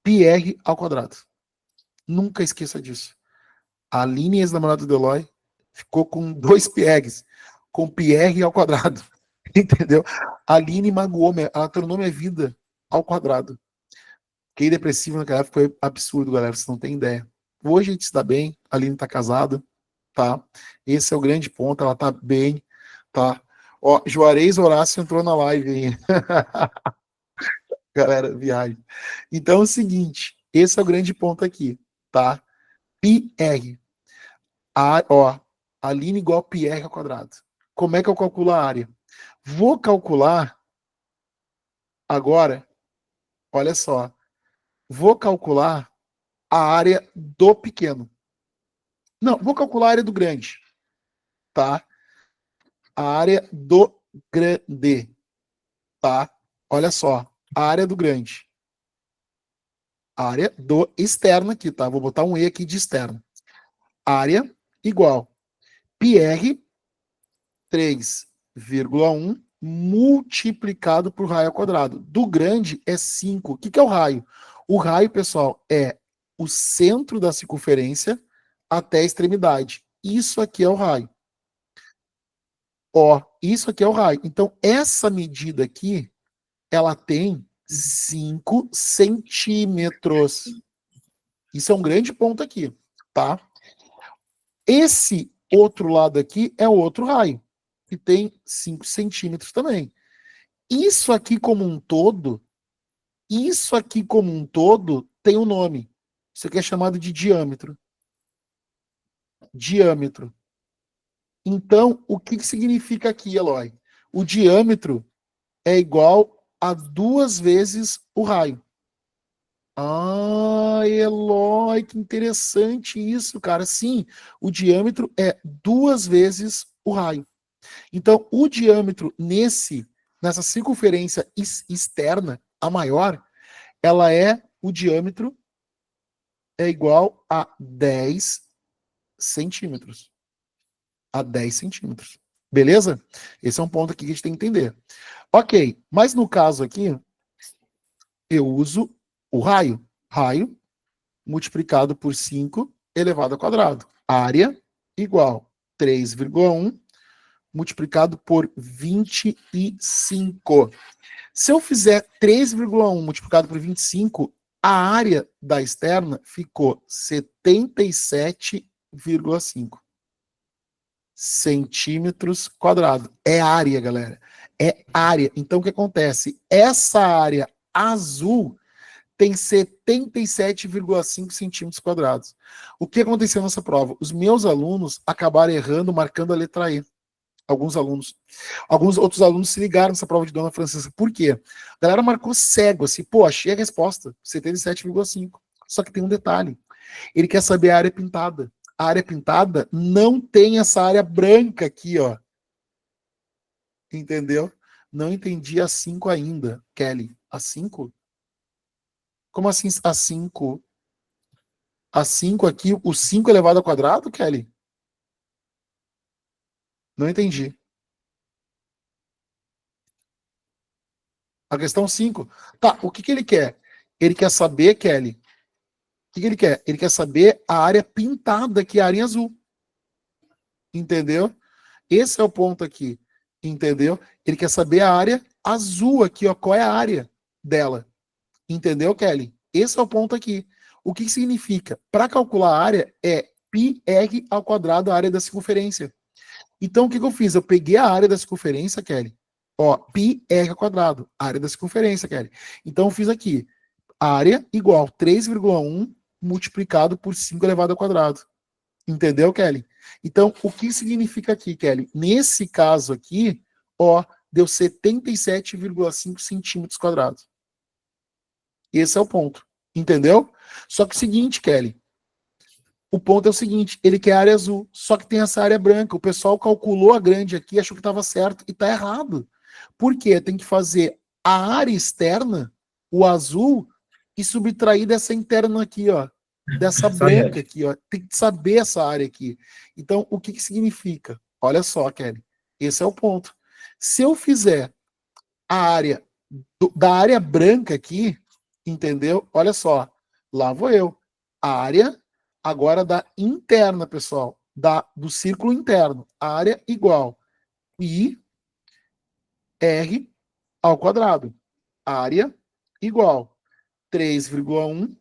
Pierre ao quadrado. Nunca esqueça disso. A Aline, ex-namorada do Eloy, ficou com 2 Pierres, com Pierre ao quadrado. Entendeu? A Aline magoou, ela tornou minha vida ao quadrado. Fiquei depressivo naquela época, foi absurdo, galera, vocês não têm ideia. Hoje a gente está bem, a Aline tá casada, tá? Esse é o grande ponto, ela tá bem, tá? Ó, Juarez Horácio entrou na live aí. Galera, viagem. Então é o seguinte, esse é o grande ponto aqui, tá? PR. Ó, Aline igual a PR ao quadrado. Como é que eu calculo a área? Vou calcular agora, olha só, vou calcular a área do pequeno. Não, vou calcular a área do grande. Tá? A área do grande. Tá? Olha só. A área do grande. A área do externo aqui, tá? Vou botar um E aqui de externo. Área igual πr 3,1 multiplicado por raio ao quadrado. Do grande é 5. O que é o raio? O raio, pessoal, é o centro da circunferência até a extremidade. Isso aqui é o raio. Ó, isso aqui é o raio. Então, essa medida aqui, ela tem 5 centímetros. Isso é um grande ponto aqui, tá? Esse outro lado aqui é o outro raio, que tem 5 centímetros também. Isso aqui como um todo tem um nome. Isso aqui é chamado de diâmetro. Diâmetro. Então, o que significa aqui, Eloy? O diâmetro é igual a 2 vezes o raio. Ah, Eloy, que interessante isso, cara. Sim, o diâmetro é 2 vezes o raio. Então, o diâmetro nessa circunferência externa, a maior, o diâmetro é igual a 10 centímetros. A 10 centímetros. Beleza? Esse é um ponto aqui que a gente tem que entender. Ok, mas no caso aqui, eu uso o raio. Raio multiplicado por 5 elevado ao quadrado. Área igual 3,1 multiplicado por 25. Se eu fizer 3,1 multiplicado por 25, a área da externa ficou 77,5 centímetros quadrados. É área, galera. É área. Então, o que acontece? Essa área azul tem 77,5 centímetros quadrados. O que aconteceu nessa prova? Os meus alunos acabaram errando, marcando a letra E. Alguns alunos. Alguns outros alunos se ligaram nessa prova de Dona Francisca. Por quê? A galera marcou cego, assim, pô, achei a resposta, 77,5. Só que tem um detalhe. Ele quer saber a área pintada. A área pintada não tem essa área branca aqui, ó. Entendeu? Não entendi a 5 ainda, Kelly. A 5? Como assim a 5? A 5 aqui, o 5 elevado ao quadrado, Kelly? Não entendi. A questão 5. Tá, o que ele quer? Ele quer saber, Kelly, o que ele quer? Ele quer saber a área pintada, que é a área azul. Entendeu? Esse é o ponto aqui. Entendeu? Ele quer saber a área azul aqui, ó. Qual é a área dela? Entendeu, Kelly? Esse é o ponto aqui. O que significa? Para calcular a área é πr ao quadrado a área da circunferência. Então, o que eu fiz? Eu peguei a área da circunferência, Kelly. Ó, πr ao quadrado, área da circunferência, Kelly. Então, eu fiz aqui. Área igual 3,1 multiplicado por 5 elevado ao quadrado. Entendeu, Kelly? Então, o que significa aqui, Kelly? Nesse caso aqui, ó, deu 77,5 centímetros quadrados. Esse é o ponto. Entendeu? Só que o seguinte, Kelly, o ponto é o seguinte, ele quer área azul, só que tem essa área branca. O pessoal calculou a grande aqui, achou que estava certo e está errado. Por quê? Tem que fazer a área externa, o azul, e subtrair dessa interna aqui, ó. Dessa branca aqui, ó. Tem que saber essa área aqui. Então, o que significa? Olha só, Kelly. Esse é o ponto. Se eu fizer a área da área branca aqui, entendeu? Olha só. Lá vou eu. A área agora da interna, pessoal. Do círculo interno. Área igual I R ao quadrado. Área igual 3,1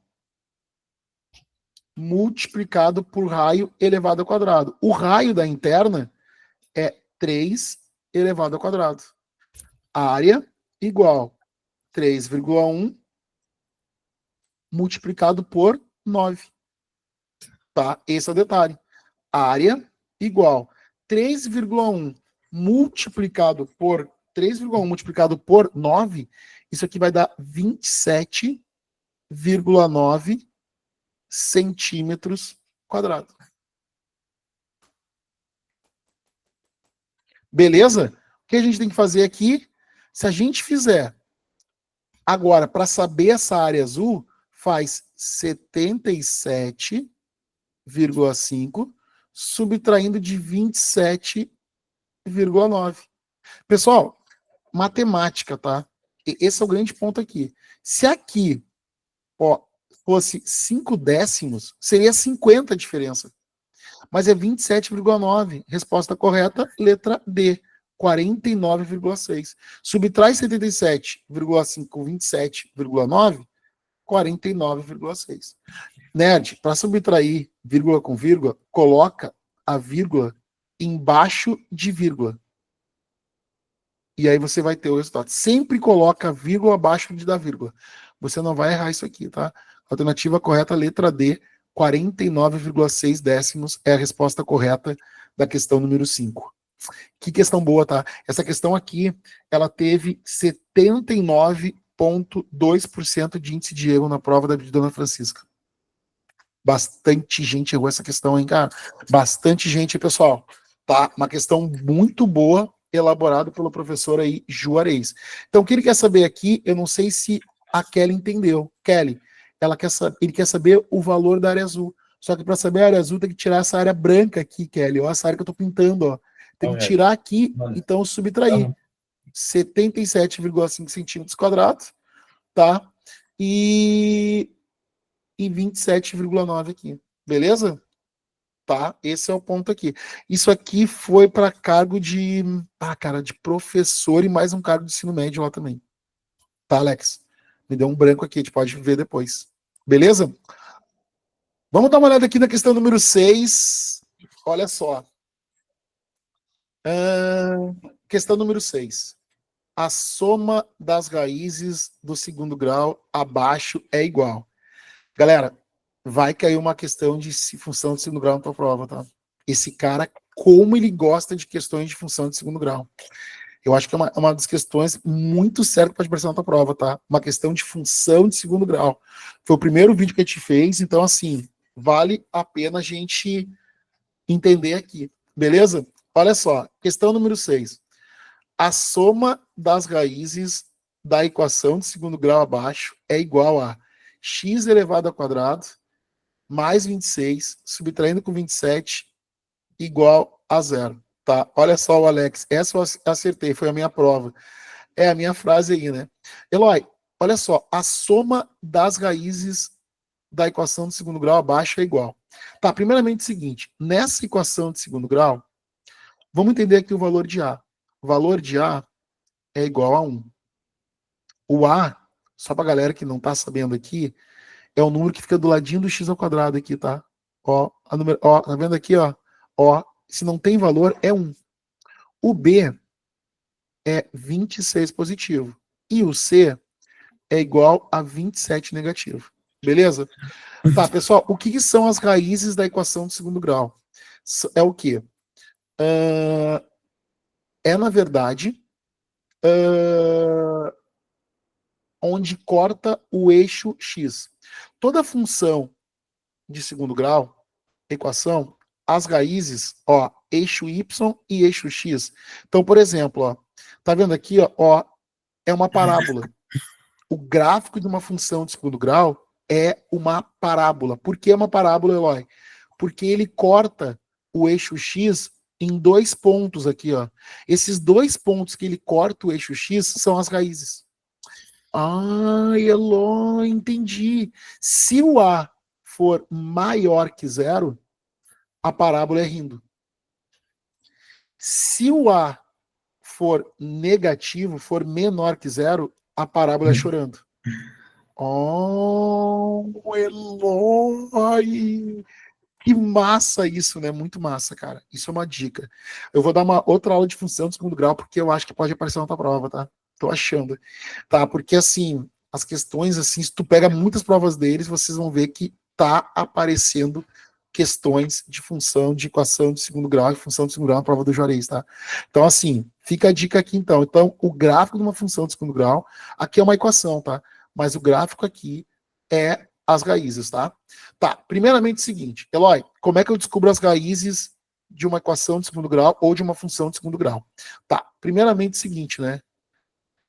multiplicado por raio elevado ao quadrado. O raio da interna é 3 elevado ao quadrado. Área igual 3,1 multiplicado por 9. Tá? Esse é o detalhe. Área igual 3,1 multiplicado por 3,1 multiplicado por 9, isso aqui vai dar 27,9 centímetros quadrados. Beleza? O que a gente tem que fazer aqui? Se a gente fizer agora, para saber essa área azul, faz 77,5 subtraindo de 27,9. Pessoal, matemática, tá? Esse é o grande ponto aqui. Se aqui, ó, fosse 5 décimos, seria 50 a diferença. Mas é 27,9. Resposta correta, letra D, 49,6. Subtrai 77,5 com 27,9, 49,6. Nerd, para subtrair vírgula com vírgula, coloca a vírgula embaixo de vírgula. E aí você vai ter o resultado. Sempre coloca a vírgula abaixo da vírgula. Você não vai errar isso aqui, tá? Alternativa correta, letra D, 49,6 décimos é a resposta correta da questão número 5. Que questão boa, tá? Essa questão aqui, ela teve 79,2% de índice de erro na prova da Dona Francisca. Bastante gente errou essa questão, hein, cara? Bastante gente, pessoal. Tá? Uma questão muito boa, elaborada pelo professor aí, Juarez. Então, o que ele quer saber aqui, eu não sei se a Kelly entendeu. Kelly, ele quer saber o valor da área azul. Só que para saber a área azul, tem que tirar essa área branca aqui, Kelly. Ó, essa área que eu tô pintando, ó. Tem que tirar aqui, então subtrair. 77,5 centímetros quadrados, tá? E 27,9 aqui. Beleza? Tá? Esse é o ponto aqui. Isso aqui foi para cargo de, de professor e mais um cargo de ensino médio lá também. Tá, Alex? Me deu um branco aqui, a gente pode ver depois. Beleza? Vamos dar uma olhada aqui na questão número 6. Olha só. Questão número 6. A soma das raízes do segundo grau abaixo é igual. Galera, vai cair uma questão de função de segundo grau na tua prova, tá? Esse cara, como ele gosta de questões de função de segundo grau. Eu acho que é uma das questões muito certas para aparecer na tua prova, tá? Uma questão de função de segundo grau. Foi o primeiro vídeo que a gente fez, então, assim, vale a pena a gente entender aqui. Beleza? Olha só, questão número 6. A soma das raízes da equação de segundo grau abaixo é igual a x elevado ao quadrado mais 26, subtraindo com 27, igual a zero. Tá? Olha só, o Alex, essa eu acertei, foi a minha prova. É a minha frase aí, né? Eloy, olha só, a soma das raízes da equação de segundo grau abaixo é igual. Tá, primeiramente é o seguinte, nessa equação de segundo grau, vamos entender aqui o valor de A. O valor de A é igual a 1. O A, só pra galera que não tá sabendo aqui, é o número que fica do ladinho do x ao quadrado aqui, tá? Ó, tá vendo aqui, ó? Ó, se não tem valor, é 1. O B é 26 positivo. E o C é igual a 27 negativo. Beleza? Tá, pessoal, o que são as raízes da equação de segundo grau? É o quê? Na verdade, onde corta o eixo x. Toda função de segundo grau, equação, as raízes, ó, eixo y e eixo x. Então, por exemplo, ó, tá vendo aqui, ó, é uma parábola. O gráfico de uma função de segundo grau é uma parábola. Por que é uma parábola, Eloy? Porque ele corta o eixo x em 2 pontos aqui, ó. Esses 2 pontos que ele corta o eixo x são as raízes. Eloy, entendi. Se o A for maior que 0, a parábola é rindo. Se o A for negativo, for menor que 0, a parábola é chorando. Eloy! Que massa isso, né? Muito massa, cara. Isso é uma dica. Eu vou dar uma outra aula de função de segundo grau, porque eu acho que pode aparecer na tua prova, tá? Tô achando. Tá? Porque, assim, as questões, assim, se tu pega muitas provas deles, vocês vão ver que tá aparecendo questões de função, de equação de segundo grau e função de segundo grau na prova do Juarez, tá? Então, assim, fica a dica aqui, então. Então, o gráfico de uma função de segundo grau, aqui é uma equação, tá? Mas o gráfico aqui é as raízes, tá? Tá, primeiramente o seguinte, Eloy, como é que eu descubro as raízes de uma equação de segundo grau ou de uma função de segundo grau? Tá, primeiramente o seguinte, né?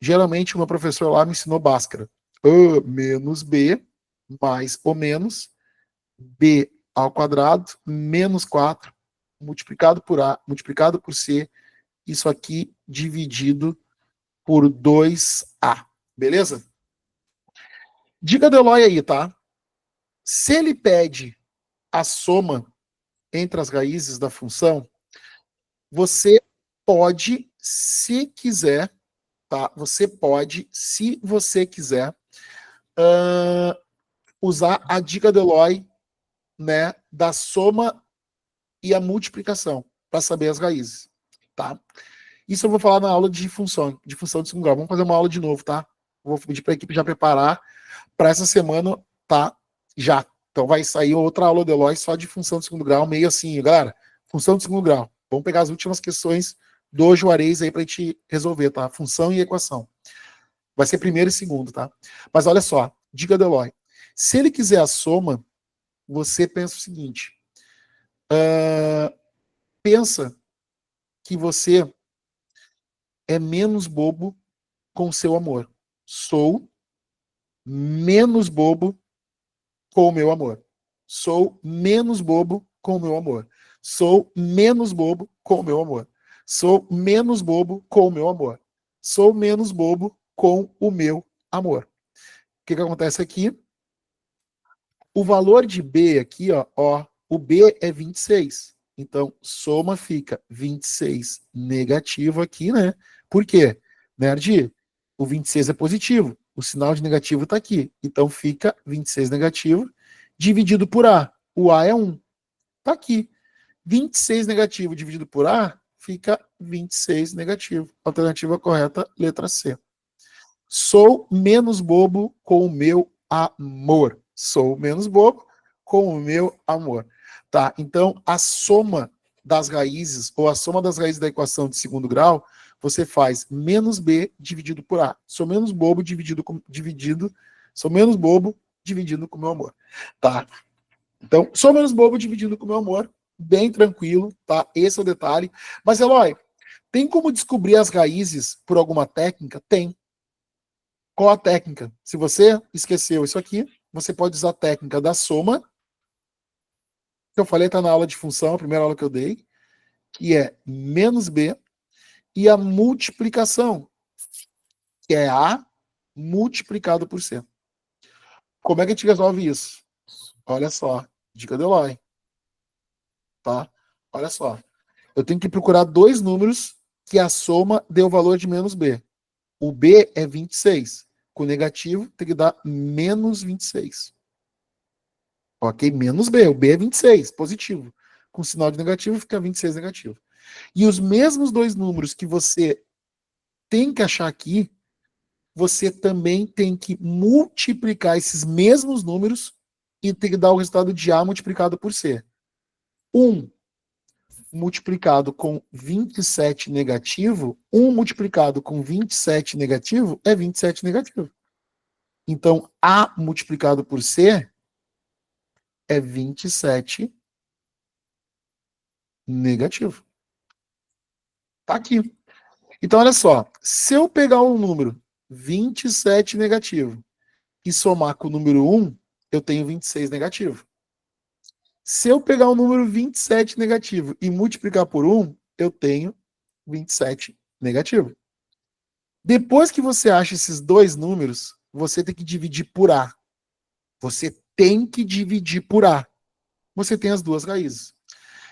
Geralmente o meu professor lá me ensinou Bhaskara. A menos B mais ou menos B ao quadrado menos 4 multiplicado por A, multiplicado por C, isso aqui dividido por 2A. Beleza? Dica do Eloy aí, tá? Se ele pede a soma entre as raízes da função, você pode, se quiser, tá? Você pode, se você quiser, usar a dica do Eloy, né, da soma e a multiplicação para saber as raízes, tá? Isso eu vou falar na aula de função de segundo grau. Vamos fazer uma aula de novo, tá? Vou pedir para a equipe já preparar para essa semana, tá? Já. Então vai sair outra aula do Eloy só de função de segundo grau, meio assim, galera. Função de segundo grau. Vamos pegar as últimas questões do Juarez aí para a gente resolver, tá? Função e equação. Vai ser primeiro e segundo, tá? Mas olha só, dica do Eloy. Se ele quiser a soma, você pensa o seguinte. Pensa que você é menos bobo com o seu amor. Sou menos bobo com o meu amor. Sou menos bobo com o meu amor. Sou menos bobo com o meu amor. Sou menos bobo com o meu amor. Sou menos bobo com o meu amor. O que acontece aqui? O valor de B aqui, ó, o B é 26. Então, soma fica 26 negativo aqui, né? Por quê? Nerd, o 26 é positivo. O sinal de negativo está aqui. Então, fica 26 negativo dividido por A. O A é 1. Está aqui. 26 negativo dividido por A fica 26 negativo. Alternativa correta, letra C. Sou menos bobo com o meu amor. Sou menos bobo com o meu amor. Tá, então a soma das raízes, ou a soma das raízes da equação de segundo grau, você faz menos B dividido por A. Sou menos bobo sou menos bobo dividido com o meu amor. Tá? Então, sou menos bobo dividido com o meu amor, bem tranquilo, tá? Esse é o detalhe. Mas, Eloy, tem como descobrir as raízes por alguma técnica? Tem. Qual a técnica? Se você esqueceu isso aqui, você pode usar a técnica da soma, que eu falei, está na aula de função, a primeira aula que eu dei, que é menos B, e a multiplicação, que é A multiplicado por C. Como é que a gente resolve isso? Olha só, dica do Eloy. Tá? Olha só. Eu tenho que procurar dois números que a soma dê o valor de menos B. O B é 26. Com negativo, tem que dar menos 26. Ok? Menos B. O B é 26, positivo. Com sinal de negativo, fica 26 negativo. E os mesmos dois números que você tem que achar aqui, você também tem que multiplicar esses mesmos números e tem que dar o resultado de A multiplicado por C. 1 multiplicado com 27 negativo, 1 multiplicado com 27 negativo é 27 negativo. Então, A multiplicado por C é 27 negativo. Tá aqui. Então, olha só. Se eu pegar um número 27 negativo e somar com o número 1, eu tenho 26 negativo. Se eu pegar o número 27 negativo e multiplicar por 1, eu tenho 27 negativo. Depois que você acha esses dois números, você tem que dividir por A. Você tem que dividir por A. Você tem as duas raízes.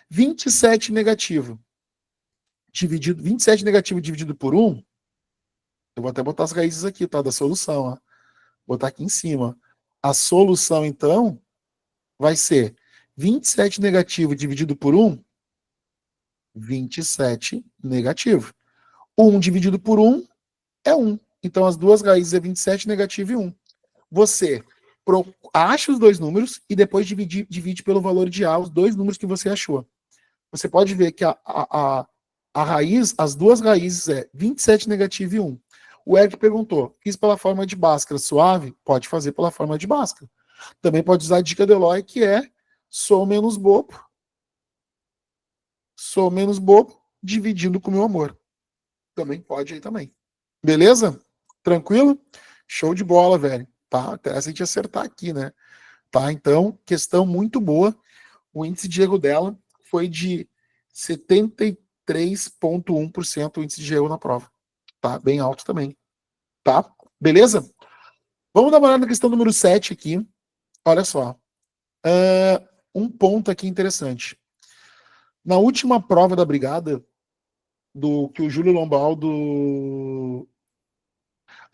27 negativo dividido por 1, eu vou até botar as raízes aqui, tá? Da solução, ó. Vou botar aqui em cima. A solução, então, vai ser 27 negativo dividido por 1, 27 negativo. 1 dividido por 1 é 1. Então, as duas raízes é 27 negativo e 1. Você acha os dois números e depois divide pelo valor de A os dois números que você achou. Você pode ver que a raiz, as duas raízes é 27 negativo e 1. O Eric perguntou, fiz pela forma de Bhaskara suave? Pode fazer pela forma de Bhaskara. Também pode usar a dica do Eloy, que é sou menos bobo, dividindo com o meu amor. Também pode aí também. Beleza? Tranquilo? Show de bola, velho. Tá, até a gente acertar aqui, né? Tá, então, questão muito boa. O índice de erro dela foi de 73,1% o índice de erro na prova. Tá, bem alto também. Tá? Beleza? Vamos dar uma olhada na questão número 7 aqui. Olha só. Um ponto aqui interessante. Na última prova da brigada, do que o Júlio Lombaldo.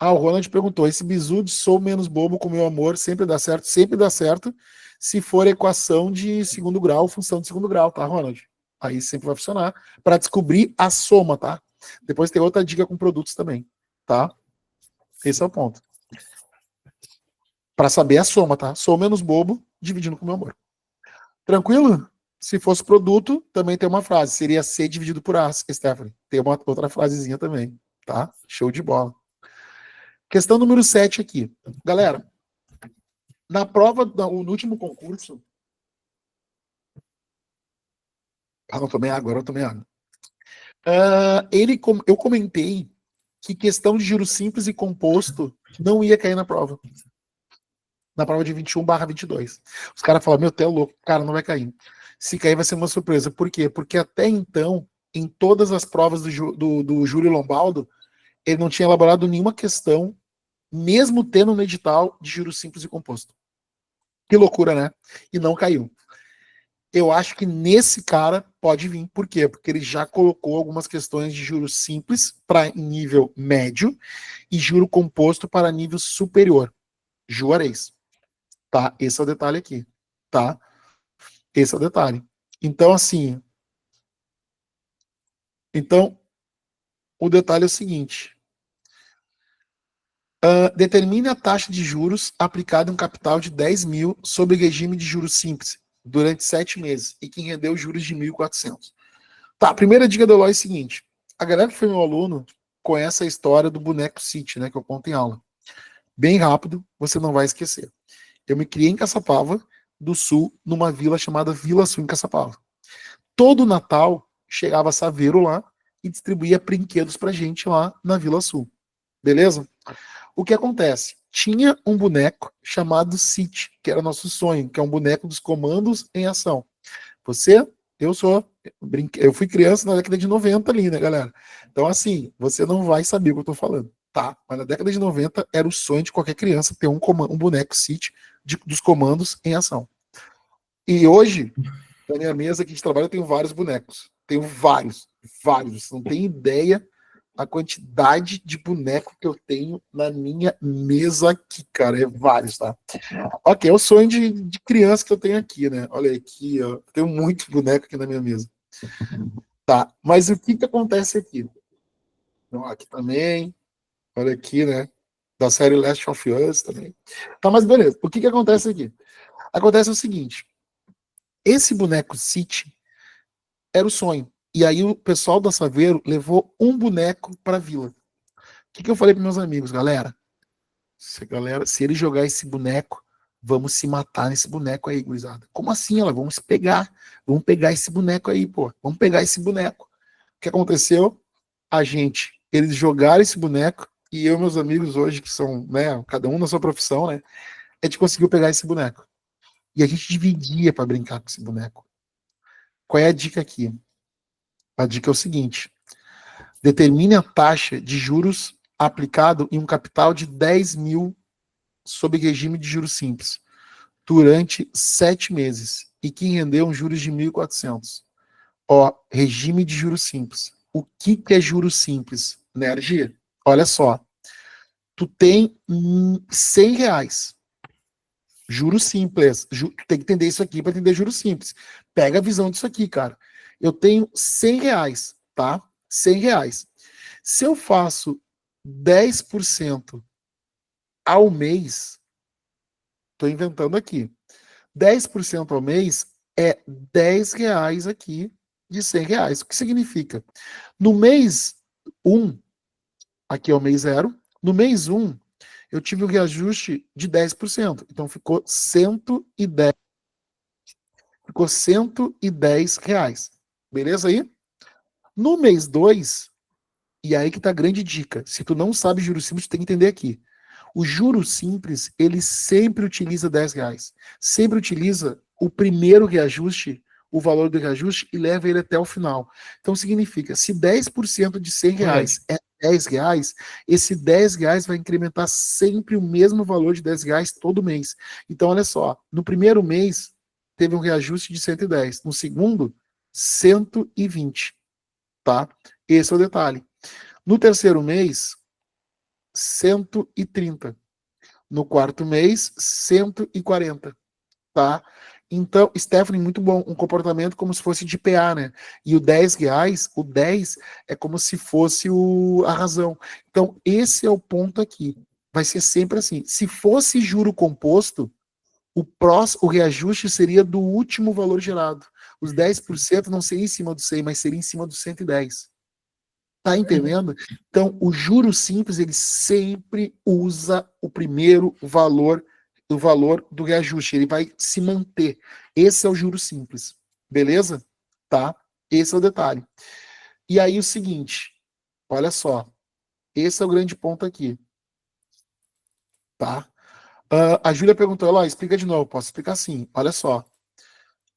O Ronald perguntou: esse bizu de sou menos bobo com meu amor sempre dá certo? Sempre dá certo se for equação de segundo grau, função de segundo grau, tá, Ronald? Aí sempre vai funcionar para descobrir a soma, tá? Depois tem outra dica com produtos também, tá? Esse é o ponto. Para saber a soma, tá? Sou menos bobo dividindo com meu amor. Tranquilo? Se fosse produto, também tem uma frase. Seria C dividido por A, Stephanie. Tem uma outra frasezinha também, tá? Show de bola. Questão número 7 aqui. Galera, na prova, no último concurso... não tomei água, agora eu tomei água. Eu comentei que questão de juros simples e composto não ia cair na prova. Na prova de 21/22. Os caras falaram, meu, tu é louco. Cara, não vai cair. Se cair vai ser uma surpresa. Por quê? Porque até então, em todas as provas do Júlio Lombaldo, ele não tinha elaborado nenhuma questão, mesmo tendo no edital de juros simples e composto. Que loucura, né? E não caiu. Eu acho que nesse cara pode vir. Por quê? Porque ele já colocou algumas questões de juros simples para nível médio e juro composto para nível superior. Juarez. Tá? Esse é o detalhe aqui. Tá? Esse é o detalhe. Então, assim... Então, o detalhe é o seguinte. Determine a taxa de juros aplicada em um capital de 10 mil sob regime de juros simples durante 7 meses e que rendeu juros de 1.400. Tá, a primeira dica do Eloy é a seguinte. A galera que foi meu aluno conhece a história do boneco City, né, que eu conto em aula. Bem rápido, você não vai esquecer. Eu me criei em Caçapava do Sul, numa vila chamada Vila Sul, em Caçapava. Todo Natal, chegava Saveiro lá e distribuía brinquedos pra gente lá na Vila Sul. Beleza? O que acontece? Tinha um boneco chamado City, que era nosso sonho, que é um boneco dos comandos em ação. Eu fui criança na década de 90 ali, né, galera? Então, assim, você não vai saber o que eu tô falando, tá? Mas na década de 90 era o sonho de qualquer criança ter um boneco City dos comandos em ação. E hoje, na minha mesa que a gente trabalha, eu tenho vários bonecos. Tenho vários. Você não tem ideia a quantidade de boneco que eu tenho na minha mesa aqui, cara. É vários, tá? Ok, é o sonho de criança que eu tenho aqui, né? Olha aqui, ó. Tenho muito boneco aqui na minha mesa. Tá, mas o que acontece aqui? Então, aqui também. Olha aqui, né? Da série Last of Us também. Tá, mas beleza. O que acontece aqui? Acontece o seguinte. Esse boneco City era o sonho. E aí o pessoal da Saveiro levou um boneco para a vila. O que eu falei para meus amigos, galera? Se ele jogar esse boneco, vamos se matar nesse boneco aí, gurizada. Como assim, ela? Vamos pegar. Vamos pegar esse boneco aí, pô. Vamos pegar esse boneco. O que aconteceu? Eles jogaram esse boneco e eu e meus amigos hoje, que são, né, cada um na sua profissão, né, a gente conseguiu pegar esse boneco. E a gente dividia para brincar com esse boneco. Qual é a dica aqui? A dica é o seguinte: determine a taxa de juros aplicado em um capital de 10 mil sob regime de juros simples durante 7 meses e que rendeu um juros de 1.400. Ó, regime de juros simples. O que é juros simples, né, RG? Olha só. Tu tem R$100. Juros simples. Tem que entender isso aqui para entender juros simples. Pega a visão disso aqui, cara. Eu tenho R$100, tá? R$100. Se eu faço 10% ao mês, tô inventando aqui. 10% ao mês é R$10 aqui de R$100. O que significa? No mês 1, aqui é o mês 0, no mês 1, eu tive um reajuste de 10%. Então ficou 110. Ficou R$ 110. Beleza aí? No mês 2, e aí que tá a grande dica. Se tu não sabe juros simples, tu tem que entender aqui. O juros simples, ele sempre utiliza R$ 10. Sempre utiliza o primeiro reajuste, o valor do reajuste, e leva ele até o final. Então significa, se 10% de R$ 100 é R$ 10, esse R$ 10 vai incrementar sempre o mesmo valor de R$ 10 todo mês. Então, olha só, no primeiro mês teve um reajuste de 110, no segundo, 120, tá? Esse é o detalhe. No terceiro mês, 130. No quarto mês, 140, tá? Então, Stephanie, muito bom. Um comportamento como se fosse de PA, né? E o R$ 10, o 10 é como se fosse a razão. Então, esse é o ponto aqui. Vai ser sempre assim. Se fosse juro composto, o reajuste seria do último valor gerado. Os 10% não seria em cima do 100, mas seria em cima do 110. Tá entendendo? Então, o juro simples, ele sempre usa o primeiro valor, o valor do reajuste. Ele vai se manter. Esse é o juro simples. Beleza? Tá? Esse é o detalhe. E aí, o seguinte, olha só. Esse é o grande ponto aqui. Tá? A Júlia perguntou, Eloy, explica de novo. Posso explicar sim. Olha só.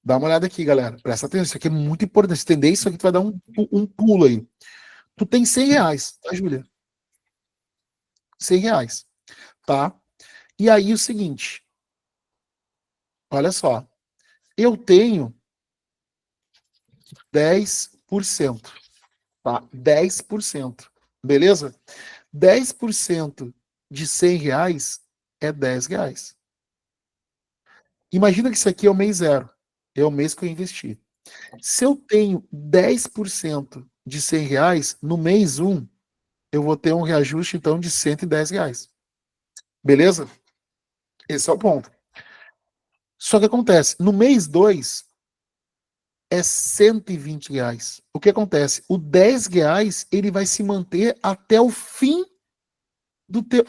Dá uma olhada aqui, galera. Presta atenção. Isso aqui é muito importante. Se entender isso aqui, tu vai dar um pulo aí. Tu tem R$ 100, tá, Júlia? R$ 100, tá? E aí o seguinte, olha só, eu tenho 10%, tá? 10%, beleza? 10% de R$ 100 é R$ 10. Imagina que isso aqui é o mês zero, é o mês que eu investi. Se eu tenho 10% de R$ 100, no mês 1, eu vou ter um reajuste, então, de R$ 110. Beleza? Esse é o ponto. Só que acontece, no mês 2 é R$ 120. O que acontece? O R$ 10 ele vai se manter até o fim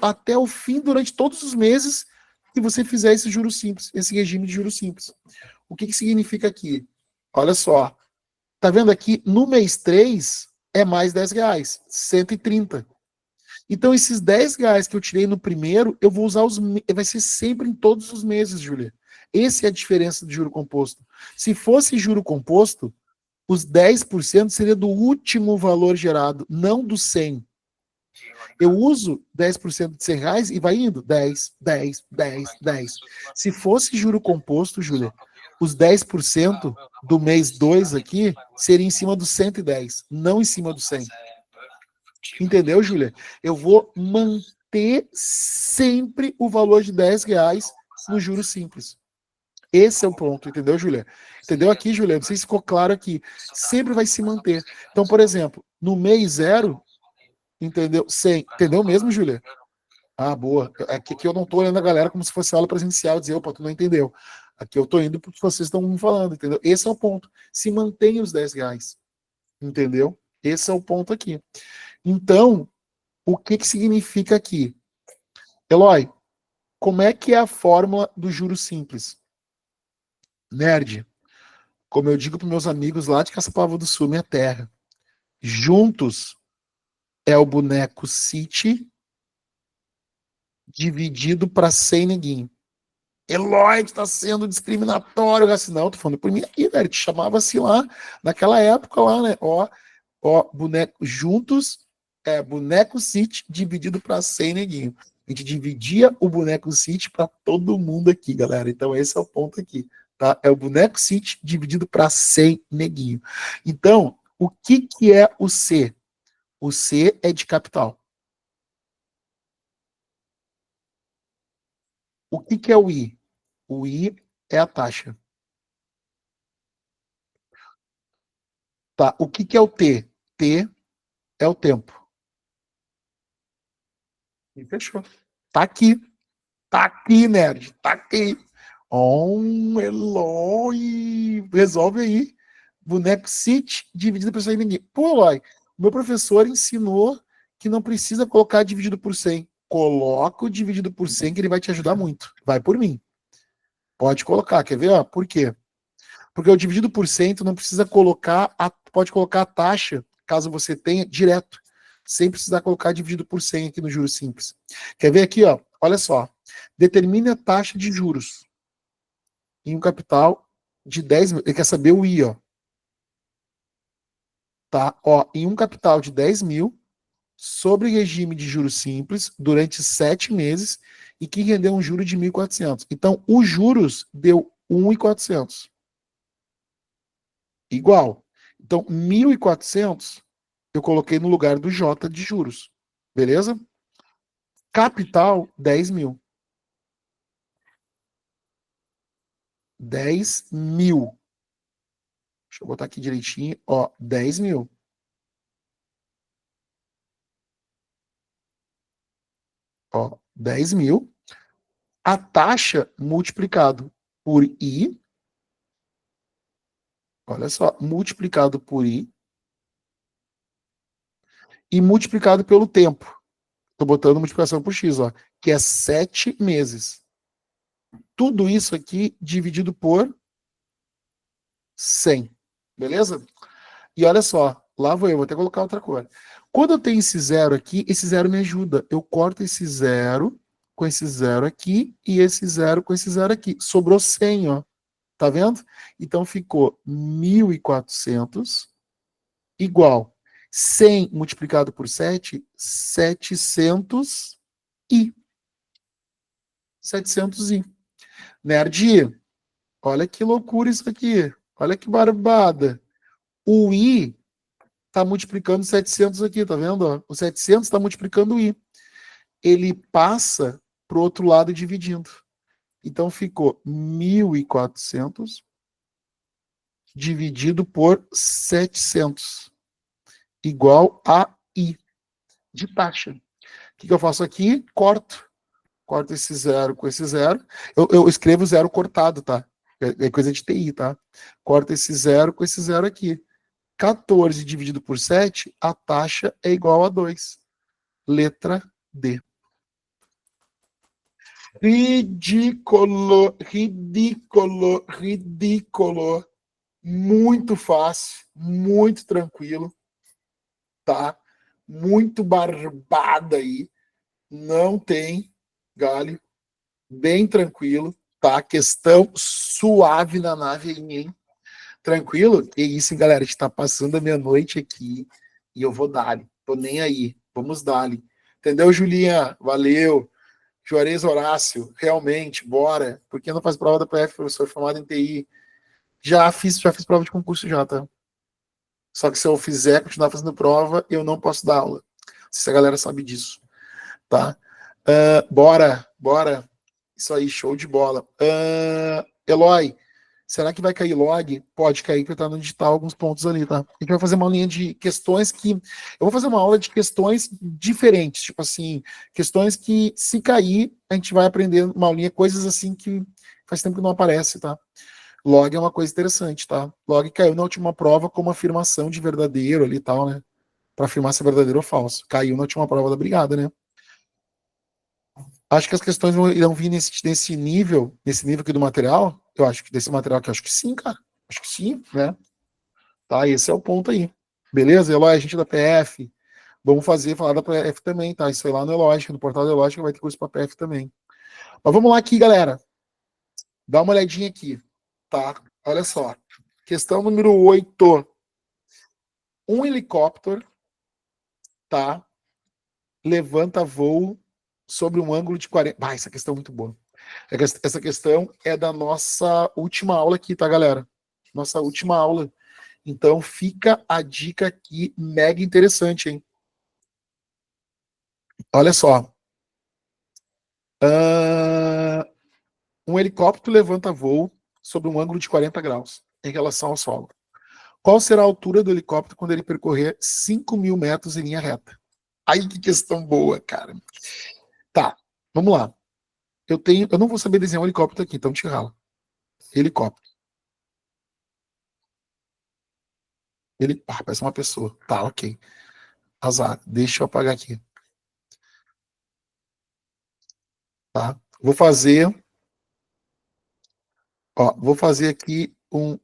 até o fim durante todos os meses que você fizer esse juros simples, esse regime de juros simples. O que significa aqui? Olha só, tá vendo aqui? No mês 3 é mais R$ 10, 130. Então, esses R$ 10 que eu tirei no primeiro, eu vou usar vai ser sempre em todos os meses, Júlia. Essa é a diferença do juro composto. Se fosse juro composto, os 10% seria do último valor gerado, não do 100. Eu uso 10% de R$ 100 e vai indo 10, 10, 10, 10. Se fosse juro composto, Júlia, os 10% do mês 2 aqui seria em cima do 110, não em cima do 100. Entendeu, Júlia? Eu vou manter sempre o valor de R$ 10 no juro simples. Esse é o ponto, entendeu, Júlia? Entendeu aqui, Júlia? Não sei se ficou claro aqui. Sempre vai se manter. Então, por exemplo, no mês 0, entendeu? 100. Entendeu mesmo, Júlia? Ah, boa. Aqui eu não estou olhando a galera como se fosse aula presencial, dizer, opa, tu não entendeu. Aqui eu estou indo porque vocês estão me falando, entendeu? Esse é o ponto. Se mantém os R$ 10. Entendeu? Esse é o ponto aqui. Então, o que significa aqui? Eloy, como é que é a fórmula do juro simples? Nerd, como eu digo para meus amigos lá de Caçapava do Sul, minha terra, juntos é o boneco City dividido para 100 neguinho. Eloy, está sendo discriminatório. Assim, não, tô falando por mim aqui, velho. Te chamava assim lá, naquela época lá, né? Ó, boneco juntos é boneco City dividido para 100 neguinho. A gente dividia o boneco City para todo mundo aqui, galera. Então esse é o ponto aqui, tá? É o boneco City dividido para 100 neguinho. Então, o que é o C? O C é de capital. O que é o I? O I é a taxa. Tá? O que é o T? T é o tempo. E fechou. Tá aqui. Tá aqui, nerd. Tá aqui. Eloy. Resolve aí. Boneco City dividido por 100 ninguém. Pô, Eloy, meu professor ensinou que não precisa colocar dividido por 100. Coloca o dividido por 100 que ele vai te ajudar muito. Vai por mim. Pode colocar, quer ver? Ó, por quê? Porque o dividido por cento não precisa colocar, pode colocar a taxa, caso você tenha, direto. Sem precisar colocar dividido por 100 aqui no juros simples. Quer ver aqui, ó? Olha só. Determine a taxa de juros em um capital de 10 mil. Ele quer saber o I, ó. Tá? Ó, em um capital de 10 mil, sobre regime de juros simples, durante 7 meses, e que rendeu um juro de 1.400. Então, os juros deu 1.400. Igual. Então, 1.400 eu coloquei no lugar do J de juros. Beleza? Capital, 10 mil. 10 mil. Deixa eu botar aqui direitinho. Ó, 10 mil. Ó, 10 mil. A taxa multiplicado por I. Olha só, multiplicado por I. E multiplicado pelo tempo. Estou botando multiplicação por X, ó, que é 7 meses. Tudo isso aqui dividido por 100. Beleza? E olha só, lá vou até colocar outra cor. Quando eu tenho esse zero aqui, esse zero me ajuda. Eu corto esse zero com esse zero aqui e esse zero com esse zero aqui. Sobrou 100, ó. Tá vendo? Então ficou 1.400 igual 100 multiplicado por 7, 700 e 700 e. Nerd, olha que loucura isso aqui. Olha que barbada. O I está multiplicando 700 aqui, tá vendo? O 700 está multiplicando o I. Ele passa para o outro lado dividindo. Então ficou 1.400 dividido por 700 igual a I de taxa. O que eu faço aqui? Corto esse zero com esse zero. Eu escrevo zero cortado, tá? É coisa de TI, tá? Corta esse zero com esse zero aqui. 14 dividido por 7, a taxa é igual a 2. Letra D. Ridículo, ridículo, ridículo. Muito fácil, muito tranquilo, tá? Muito barbada aí. Não tem galho. Bem tranquilo, tá? Questão suave na nave aí, hein? Tranquilo? E isso, galera, a gente tá passando a meia-noite aqui e eu vou dar-lhe. Tô nem aí. Vamos dar-lhe. Entendeu, Julinha? Valeu. Juarez Horácio, realmente, bora. Por que não faz prova da PF, professor formado em TI? Já fiz prova de concurso já, tá? Só que se eu fizer, continuar fazendo prova, eu não posso dar aula. Não sei se a galera sabe disso, tá? Bora. Isso aí, show de bola. Eloy, será que vai cair log? Pode cair, porque tá no digital alguns pontos ali, tá? A gente vai fazer uma linha de questões que. Eu vou fazer uma aula de questões diferentes, tipo assim, questões que, se cair, a gente vai aprender uma aulinha, coisas assim que faz tempo que não aparece, tá? Log é uma coisa interessante, tá? Log caiu na última prova como afirmação de verdadeiro ali e tal, né? Para afirmar se é verdadeiro ou falso. Caiu na última prova da brigada, né? Acho que as questões irão vir nesse nível aqui do material. Eu acho que desse material aqui, acho que sim, cara. Acho que sim, né? Tá, esse é o ponto aí. Beleza? Eloy, a gente da PF. Vamos falar da PF também, tá? Isso aí lá no Elógica, no portal do Elógica vai ter curso para PF também. Mas vamos lá aqui, galera. Dá uma olhadinha aqui, tá? Olha só. Questão número 8. Um helicóptero, tá? Levanta voo sobre um ângulo de 40. Ah, essa questão é muito boa. Essa questão é da nossa última aula aqui, tá, galera? Nossa última aula. Então fica a dica aqui, mega interessante, hein? Olha só. Um helicóptero levanta voo sobre um ângulo de 40 graus em relação ao solo. Qual será a altura do helicóptero quando ele percorrer 5.000 metros em linha reta? Aí que questão boa, cara. Tá, vamos lá. Eu não vou saber desenhar um helicóptero aqui, então te rala. Helicóptero. Parece uma pessoa. Tá, ok. Azar. Deixa eu apagar aqui. Tá? Vou fazer aqui um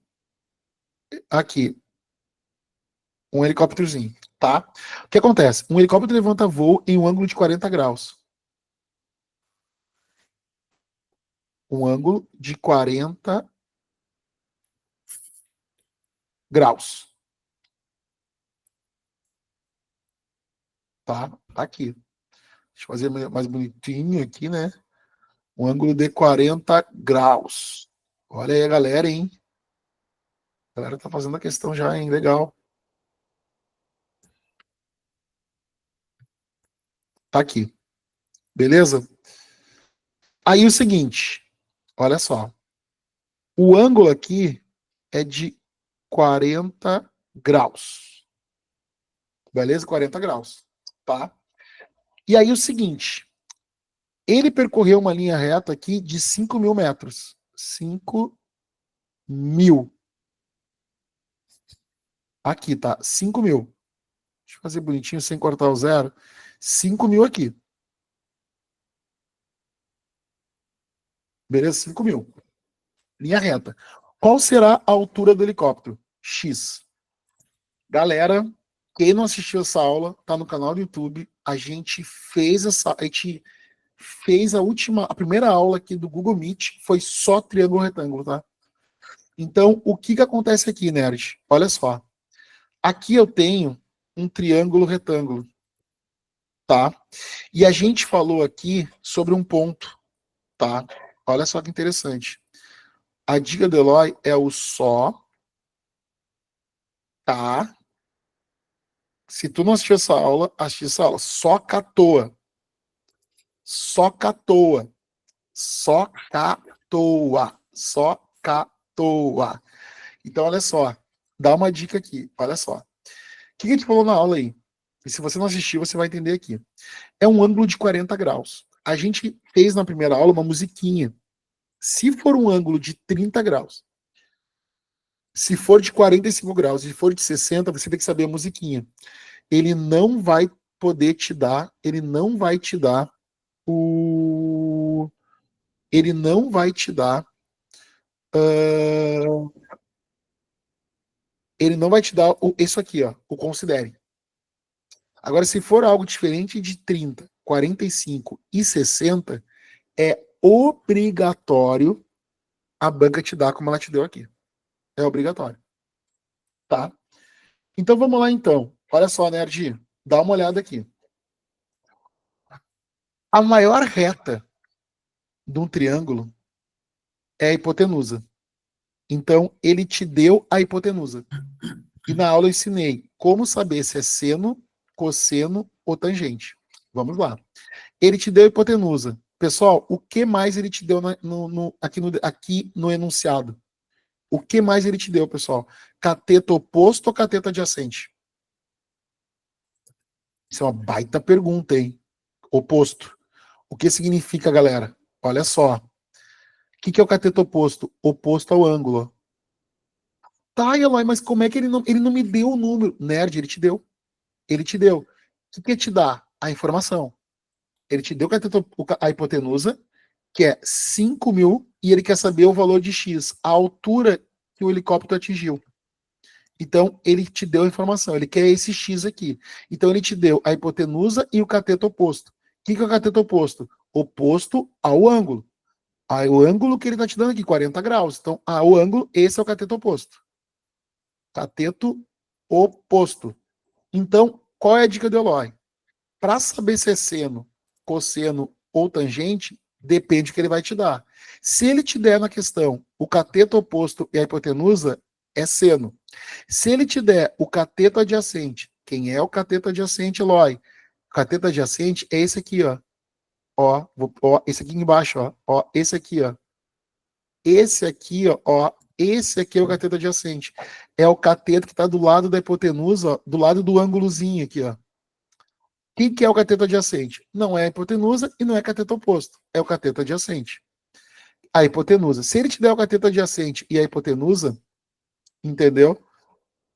helicópterozinho, tá? O que acontece? Um helicóptero levanta voo em um ângulo de 40 graus. Um ângulo de 40 graus. Tá? Tá aqui. Deixa eu fazer mais bonitinho aqui, né? Um ângulo de 40 graus. Olha aí a galera, hein? A galera tá fazendo a questão já, hein? Legal. Tá aqui. Beleza? Aí o seguinte, olha só. O ângulo aqui é de 40 graus. Beleza? 40 graus. Tá? E aí o seguinte, ele percorreu uma linha reta aqui de 5.000 metros. 5.000. Aqui, tá? 5.000. Deixa eu fazer bonitinho sem cortar o zero. 5.000 aqui. Beleza? 5.000. Linha reta. Qual será a altura do helicóptero? X. Galera, quem não assistiu essa aula, tá no canal do YouTube. A gente fez a primeira aula aqui do Google Meet, foi só triângulo retângulo, tá? Então, o que acontece aqui, nerd? Olha só. Aqui eu tenho um triângulo retângulo, tá? E a gente falou aqui sobre um ponto, tá? Olha só que interessante. A dica do Eloy é o só, tá? Se tu não assistiu essa aula, assiste essa aula. Só catoa. Só catoa. Só catoa. Só catoa. Então, olha só. Dá uma dica aqui. Olha só. O que a gente falou na aula aí? E se você não assistiu, você vai entender aqui. É um ângulo de 40 graus. A gente fez na primeira aula uma musiquinha. Se for um ângulo de 30 graus, se for de 45 graus, se for de 60, você tem que saber a musiquinha. Ele não vai poder te dar, ele não vai te dar o. Ele não vai te dar. Uh, ele não vai te dar isso aqui, ó, o considere. Agora, se for algo diferente de 30, 45 e 60, é obrigatório a banca te dar como ela te deu aqui. É obrigatório. Tá? Então vamos lá então. Olha só, Nerd. Dá uma olhada aqui. A maior reta de um triângulo é a hipotenusa. Então, ele te deu a hipotenusa. E na aula eu ensinei como saber se é seno, cosseno ou tangente. Vamos lá. Ele te deu a hipotenusa. Pessoal, o que mais ele te deu aqui no enunciado? O que mais ele te deu, pessoal? Cateto oposto ou cateto adjacente? Isso é uma baita pergunta, hein? Oposto. O que significa, galera? Olha só. O que é o cateto oposto? Oposto ao ângulo. Tá, Eloy, mas como é que ele não me deu o número? Nerd, ele te deu. Ele te deu. O que te dá? A informação. Ele te deu a hipotenusa, que é 5.000, e ele quer saber o valor de X, a altura que o helicóptero atingiu. Então, ele te deu a informação, ele quer esse X aqui. Então, ele te deu a hipotenusa e o cateto oposto. O que é o cateto oposto? Oposto ao ângulo. Aí, o ângulo que ele está te dando aqui, 40 graus. Então, o ângulo, esse é o cateto oposto. Cateto oposto. Então, qual é a dica do Eloy? Para saber se é seno, cosseno ou tangente, depende do que ele vai te dar. Se ele te der na questão o cateto oposto e a hipotenusa, é seno. Se ele te der o cateto adjacente, quem é o cateto adjacente, Eloy? O cateto adjacente é esse aqui, ó. Ó, esse aqui embaixo, ó, esse aqui, ó. Esse aqui, ó, esse aqui é o cateto adjacente. É o cateto que está do lado da hipotenusa, ó, do lado do ângulozinho aqui, ó. O que é o cateto adjacente? Não é a hipotenusa e não é cateto oposto. É o cateto adjacente. A hipotenusa. Se ele te der o cateto adjacente e a hipotenusa, entendeu?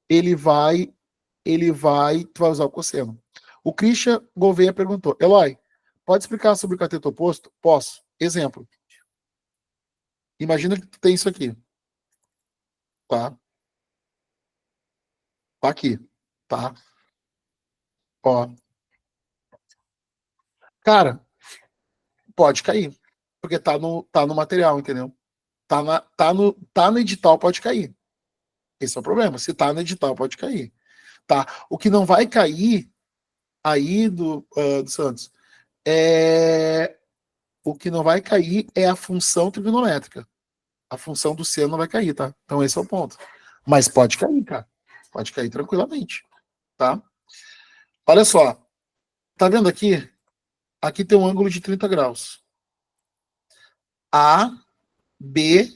Tu vai usar o cosseno. O Christian Gouveia perguntou, Eloy, pode explicar sobre o cateto oposto? Posso. Exemplo. Imagina que tu tem isso aqui. Tá? Tá aqui. Tá? Ó. Cara, pode cair. Porque tá no material, entendeu? Tá no edital, pode cair. Esse é o problema. Se tá no edital, pode cair. Tá? O que não vai cair aí do Santos o que não vai cair é a função trigonométrica. A função do seno não vai cair, tá? Então esse é o ponto. Mas pode cair, cara. Pode cair tranquilamente, tá? Olha só. Tá vendo aqui? Aqui tem um ângulo de 30 graus. A, B,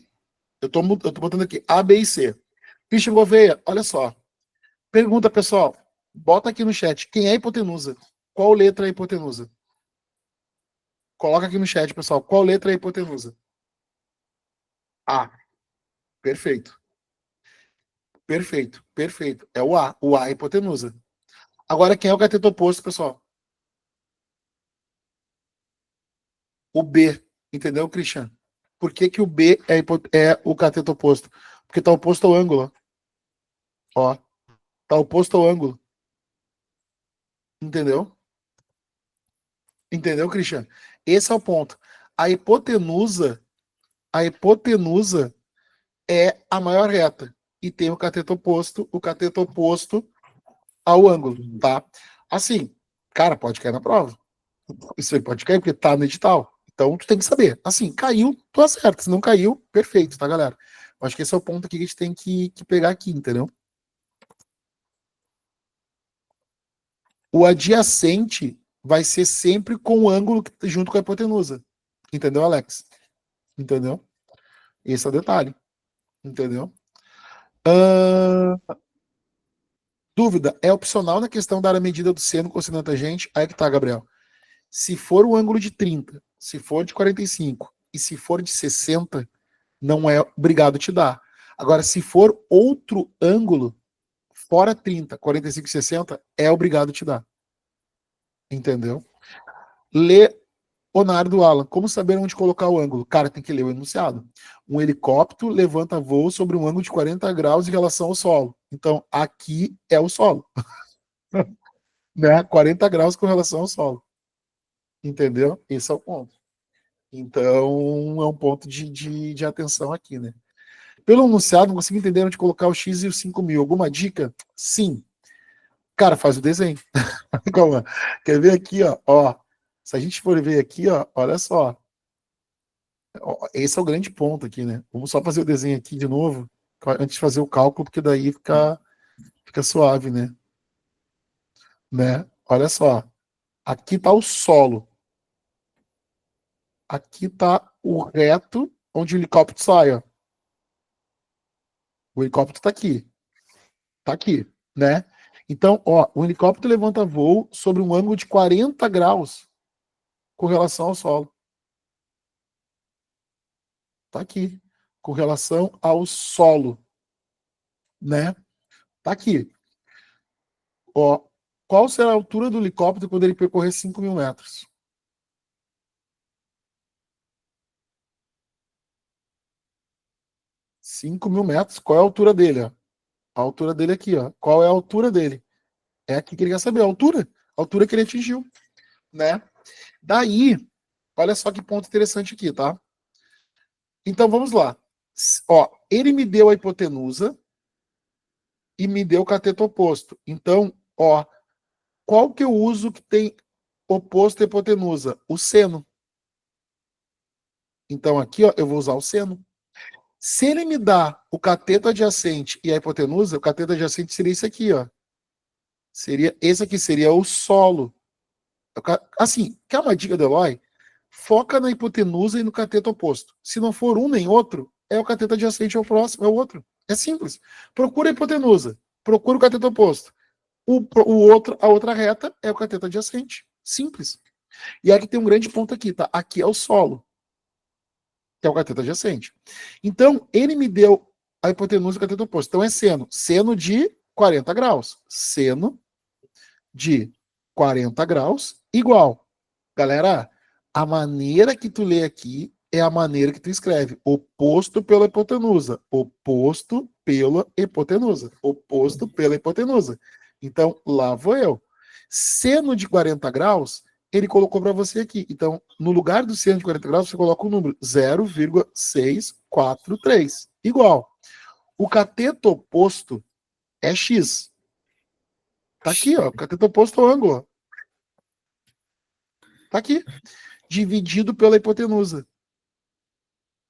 eu tô botando aqui A, B e C. Christian Gouveia, olha só. Pergunta, pessoal. Bota aqui no chat. Quem é a hipotenusa? Qual letra é a hipotenusa? Coloca aqui no chat, pessoal. Qual letra é a hipotenusa? A. Perfeito. Perfeito. Perfeito. É o A. O A é a hipotenusa. Agora, quem é o cateto oposto, pessoal? O B. Entendeu, Christian? Por que, que o B é o cateto oposto? Porque está oposto ao ângulo. Ó. Está oposto ao ângulo. Entendeu? Entendeu, Christian? Esse é o ponto. A hipotenusa é a maior reta. E tem o cateto oposto ao ângulo, tá? Assim, cara, pode cair na prova. Isso aí pode cair porque tá no edital. Então tu tem que saber. Assim, caiu, tu acerta. Se não caiu, perfeito, tá, galera? Acho que esse é o ponto aqui que a gente tem que pegar aqui, entendeu? O adjacente vai ser sempre com o ângulo junto com a hipotenusa. Entendeu, Alex? Entendeu? Esse é o detalhe. Entendeu? Dúvida. É opcional na questão dar a medida do seno, cosseno tangente? Aí que tá, Gabriel. Se for o ângulo de 30, se for de 45 e se for de 60, não é obrigado a te dar. Agora, se for outro ângulo, fora 30, 45 e 60, é obrigado a te dar. Entendeu? Leonardo Alan, como saber onde colocar o ângulo? Cara, tem que ler o enunciado. Um helicóptero levanta voo sobre um ângulo de 40 graus em relação ao solo. Então, aqui é o solo. Né? 40 graus com relação ao solo. Entendeu? Esse é o ponto. Então, é um ponto de atenção aqui, né? Pelo enunciado, não consigo entender onde colocar o X e o 5.000. Alguma dica? Sim. Cara, faz o desenho. Calma. Quer ver aqui, ó? Se a gente for ver aqui, ó, olha só. Esse é o grande ponto aqui, né? Vamos só fazer o desenho aqui de novo, antes de fazer o cálculo, porque daí fica suave, né? Olha só. Aqui tá o solo. Aqui tá o reto onde o helicóptero sai, ó. O helicóptero tá aqui. Tá aqui, né? Então, ó, o helicóptero levanta voo sobre um ângulo de 40 graus com relação ao solo. Tá aqui. Com relação ao solo, né? Tá aqui. Ó, qual será a altura do helicóptero quando ele percorrer 5.000 metros? 5.000 metros. Qual é a altura dele? Ó? A altura dele aqui, ó. Qual é a altura dele? É aqui que ele quer saber, a altura que ele atingiu, né? Daí, olha só que ponto interessante aqui, tá? Então vamos lá. Ó, ele me deu a hipotenusa e me deu o cateto oposto. Então, ó, qual que eu uso que tem oposto à hipotenusa? O seno. Então aqui, ó, eu vou usar o seno. Se ele me dá o cateto adjacente e a hipotenusa, o cateto adjacente seria esse aqui, ó. Esse aqui seria o solo. Assim, quer uma dica do Eloy? Foca na hipotenusa e no cateto oposto. Se não for um nem outro, é o cateto adjacente ao próximo, é o outro. É simples. Procura a hipotenusa, procura o cateto oposto. A outra reta é o cateto adjacente. Simples. E aqui tem um grande ponto aqui, tá? Aqui é o solo, que é o cateto adjacente. Então, ele me deu a hipotenusa e o cateto oposto. Então, é seno. Seno de 40 graus. Seno de 40 graus igual Galera, a maneira que tu lê aqui é a maneira que tu escreve. Oposto pela hipotenusa. Oposto pela hipotenusa. Oposto pela hipotenusa. Então, lá vou eu. Seno de 40 graus, ele colocou para você aqui. Então, no lugar do seno de 40 graus, você coloca o número 0,643. Igual. O cateto oposto é x. Tá aqui, ó. O cateto oposto ao ângulo. Tá aqui. Dividido pela hipotenusa.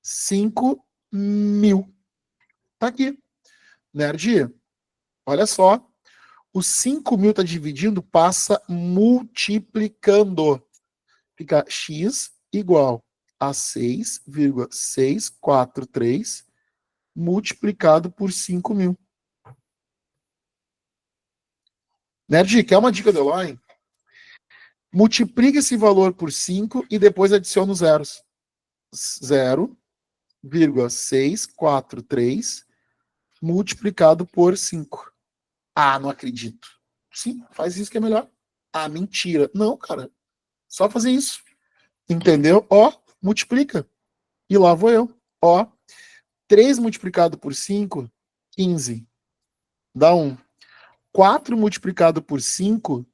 5.000. Tá aqui. Nerd, olha só. O 5.000 está dividindo, passa multiplicando. Fica x igual a 6,643 multiplicado por 5.000. Nerd, quer uma dica do Eloy? Multiplica esse valor por 5 e depois adiciona os zeros. 0,643 multiplicado por 5. Ah, não acredito. Sim, faz isso que é melhor. Ah, mentira. Não, cara. Só fazer isso. Entendeu? Ó, multiplica. E lá vou eu. Ó, 3 multiplicado por 5, 15. Dá 1. 4 multiplicado por 5,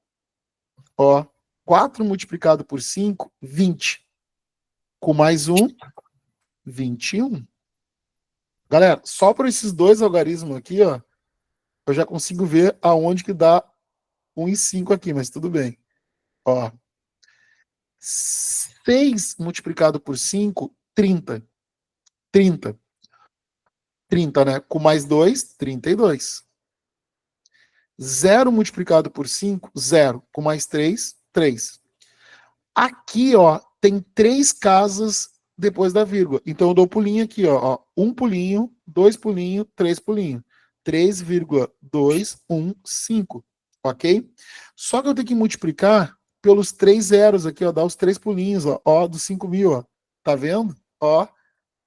ó. 4 multiplicado por 5, 20. Com mais 1, 21. Galera, só por esses dois algarismos aqui, ó, eu já consigo ver aonde que dá 1 e 5 aqui, mas tudo bem. Ó, 6 multiplicado por 5, 30. 30. 30, né? Com mais 2, 32. 0 multiplicado por 5, 0. Com mais 3, 3. Aqui, ó, tem 3 casas depois da vírgula. Então eu dou pulinho aqui, ó. 1 pulinho, 2 pulinho, 3 pulinho. 3,215. Ok? Só que eu tenho que multiplicar pelos 3 zeros aqui, ó. Dá os 3 pulinhos, ó dos 5.000, ó. Tá vendo? Ó.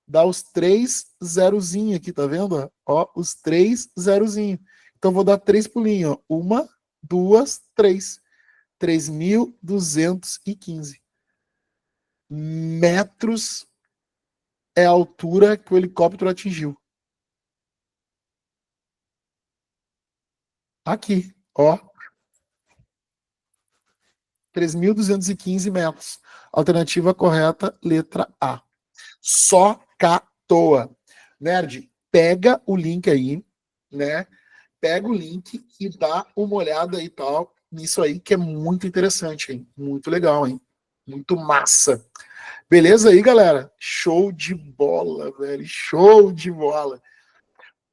Dá os 3 zerozinhos aqui, tá vendo? Ó, os 3 zerozinhos. Então, vou dar 3 pulinhos. Ó. 1, 2, 3. 3.215 metros é a altura que o helicóptero atingiu. Aqui, ó. 3.215 metros. Alternativa correta, letra A. Só catoa. Nerd, pega o link aí, né? Pega o link e dá uma olhada aí tal nisso aí que é muito interessante, hein? Muito legal, hein? Muito massa. Beleza aí, galera? Show de bola, velho. Show de bola.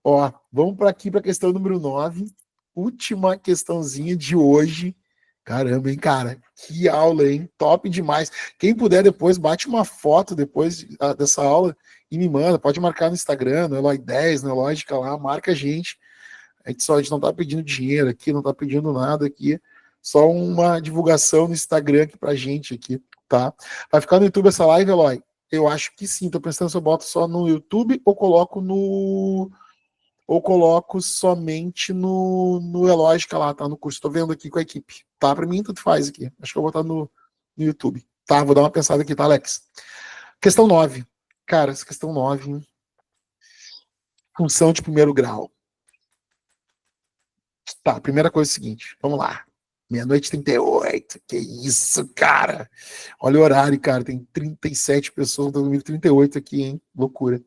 Ó, vamos para aqui para a questão número 9. Última questãozinha de hoje. Caramba, hein, cara? Que aula, hein? Top demais. Quem puder depois, bate uma foto depois dessa aula e me manda. Pode marcar no Instagram, no Eloy 10, no Lógica lá, marca a gente. A gente não tá pedindo dinheiro aqui, não tá pedindo nada aqui. Só uma divulgação no Instagram aqui pra gente aqui, tá? Vai ficar no YouTube essa live, Eloy? Eu acho que sim. Tô pensando se eu boto só no YouTube ou coloco no ou coloco somente no Elógica lá, tá? No curso. Tô vendo aqui com a equipe. Tá? Pra mim, tudo faz aqui. Acho que eu vou botar no YouTube. Tá, vou dar uma pensada aqui, tá, Alex? Questão 9. Cara, essa questão 9, hein? Função de primeiro grau. Tá, primeira coisa é o seguinte. Vamos lá. Meia-noite 38. Que isso, cara? Olha o horário, cara. Tem 37 pessoas, tô comigo 38 aqui, hein? Loucura.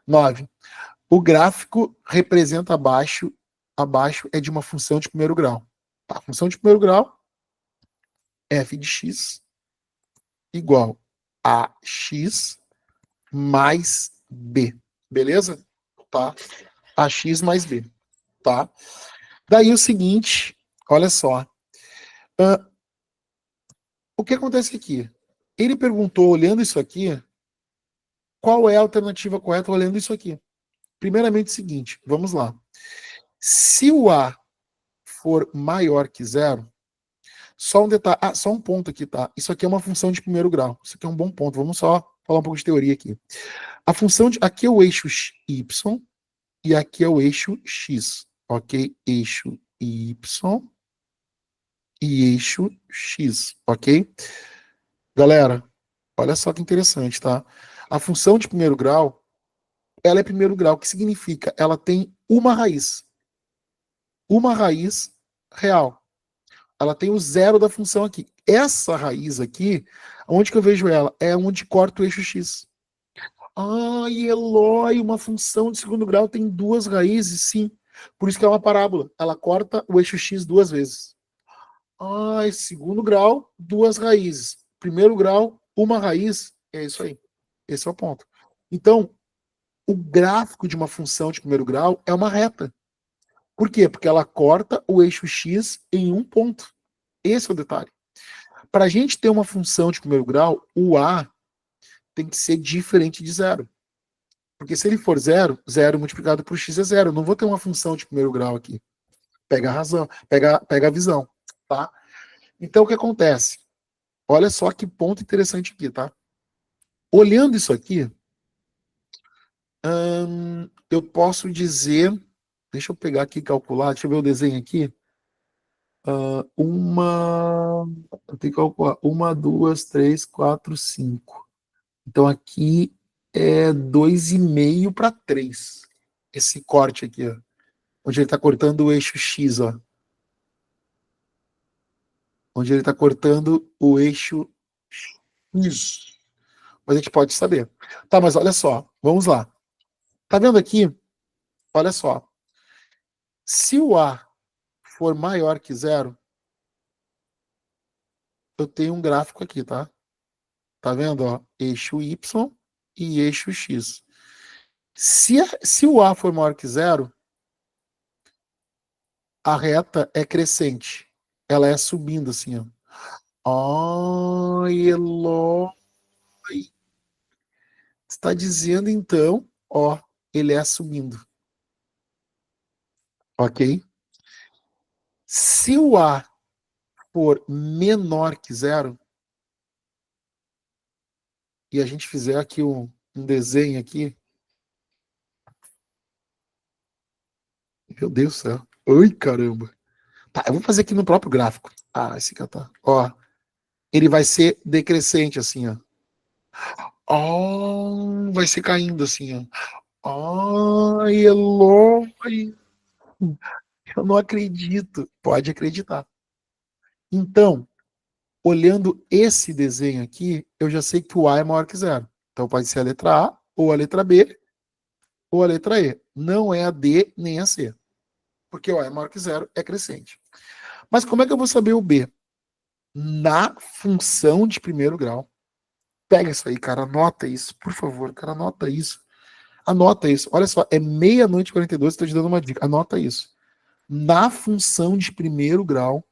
9. O gráfico representa abaixo é de uma função de primeiro grau. Tá, função de primeiro grau, f de x igual a x mais b. Beleza? Tá? Ax mais b. Tá? Daí o seguinte, olha só. O que acontece aqui? Ele perguntou, olhando isso aqui, qual é a alternativa correta olhando isso aqui? Primeiramente, o seguinte, vamos lá. Se o A for maior que zero, só um detalhe, só um ponto aqui, tá? Isso aqui é uma função de primeiro grau. Isso aqui é um bom ponto. Vamos só falar um pouco de teoria aqui. A função de aqui é o eixo y e aqui é o eixo x, ok? Eixo y e eixo x, ok? Galera, olha só que interessante, tá? A função de primeiro grau, ela é primeiro grau, que significa ela tem uma raiz real. Ela tem o zero da função aqui. Essa raiz aqui, onde que eu vejo ela? É onde corta o eixo x. Ai, Eloy, uma função de segundo grau tem duas raízes, sim. Por isso que é uma parábola. Ela corta o eixo x duas vezes. Ai, segundo grau, duas raízes. Primeiro grau, uma raiz. É isso aí. Esse é o ponto. Então, o gráfico de uma função de primeiro grau é uma reta. Por quê? Porque ela corta o eixo x em um ponto. Esse é o detalhe. Para a gente ter uma função de primeiro grau, o a tem que ser diferente de zero. Porque se ele for zero, zero multiplicado por x é zero. Eu não vou ter uma função de primeiro grau aqui. Pega a razão, pega a visão, tá? Então, o que acontece? Olha só que ponto interessante aqui, tá? Olhando isso aqui, eu posso dizer, deixa eu pegar aqui e calcular, deixa eu ver o desenho aqui. Eu tenho que calcular, uma, duas, três, quatro, cinco. Então aqui é 2,5 para 3. Esse corte aqui, ó, onde ele está cortando o eixo X, ó. Onde ele está cortando o eixo X. Mas a gente pode saber. Tá, mas olha só, vamos lá. Tá vendo aqui? Olha só. Se o A for maior que zero, eu tenho um gráfico aqui, tá? Tá vendo, ó? Eixo Y e eixo X. Se o A for maior que zero, a reta é crescente. Ela é subindo assim, ó. Ai, Eloy. Está dizendo então, ó, ele é subindo. Ok? Se o A for menor que zero, e a gente fizer aqui um desenho aqui, meu Deus do céu. Ai, caramba. Tá, eu vou fazer aqui no próprio gráfico. Ah, esse aqui tá. Ó, ele vai ser decrescente assim, ó. Ó, vai ser caindo assim, ó. Ai, Eloy. Eu não acredito. Pode acreditar. Então, olhando esse desenho aqui, eu já sei que o A é maior que zero. Então pode ser a letra A, ou a letra B, ou a letra E. Não é a D nem a C. Porque o A é maior que zero, é crescente. Mas como é que eu vou saber o B? Na função de primeiro grau. Pega isso aí, cara. Anota isso, por favor, cara. Anota isso. Anota isso. Olha só, é meia-noite e 42, estou te dando uma dica. Anota isso. Na função de primeiro grau,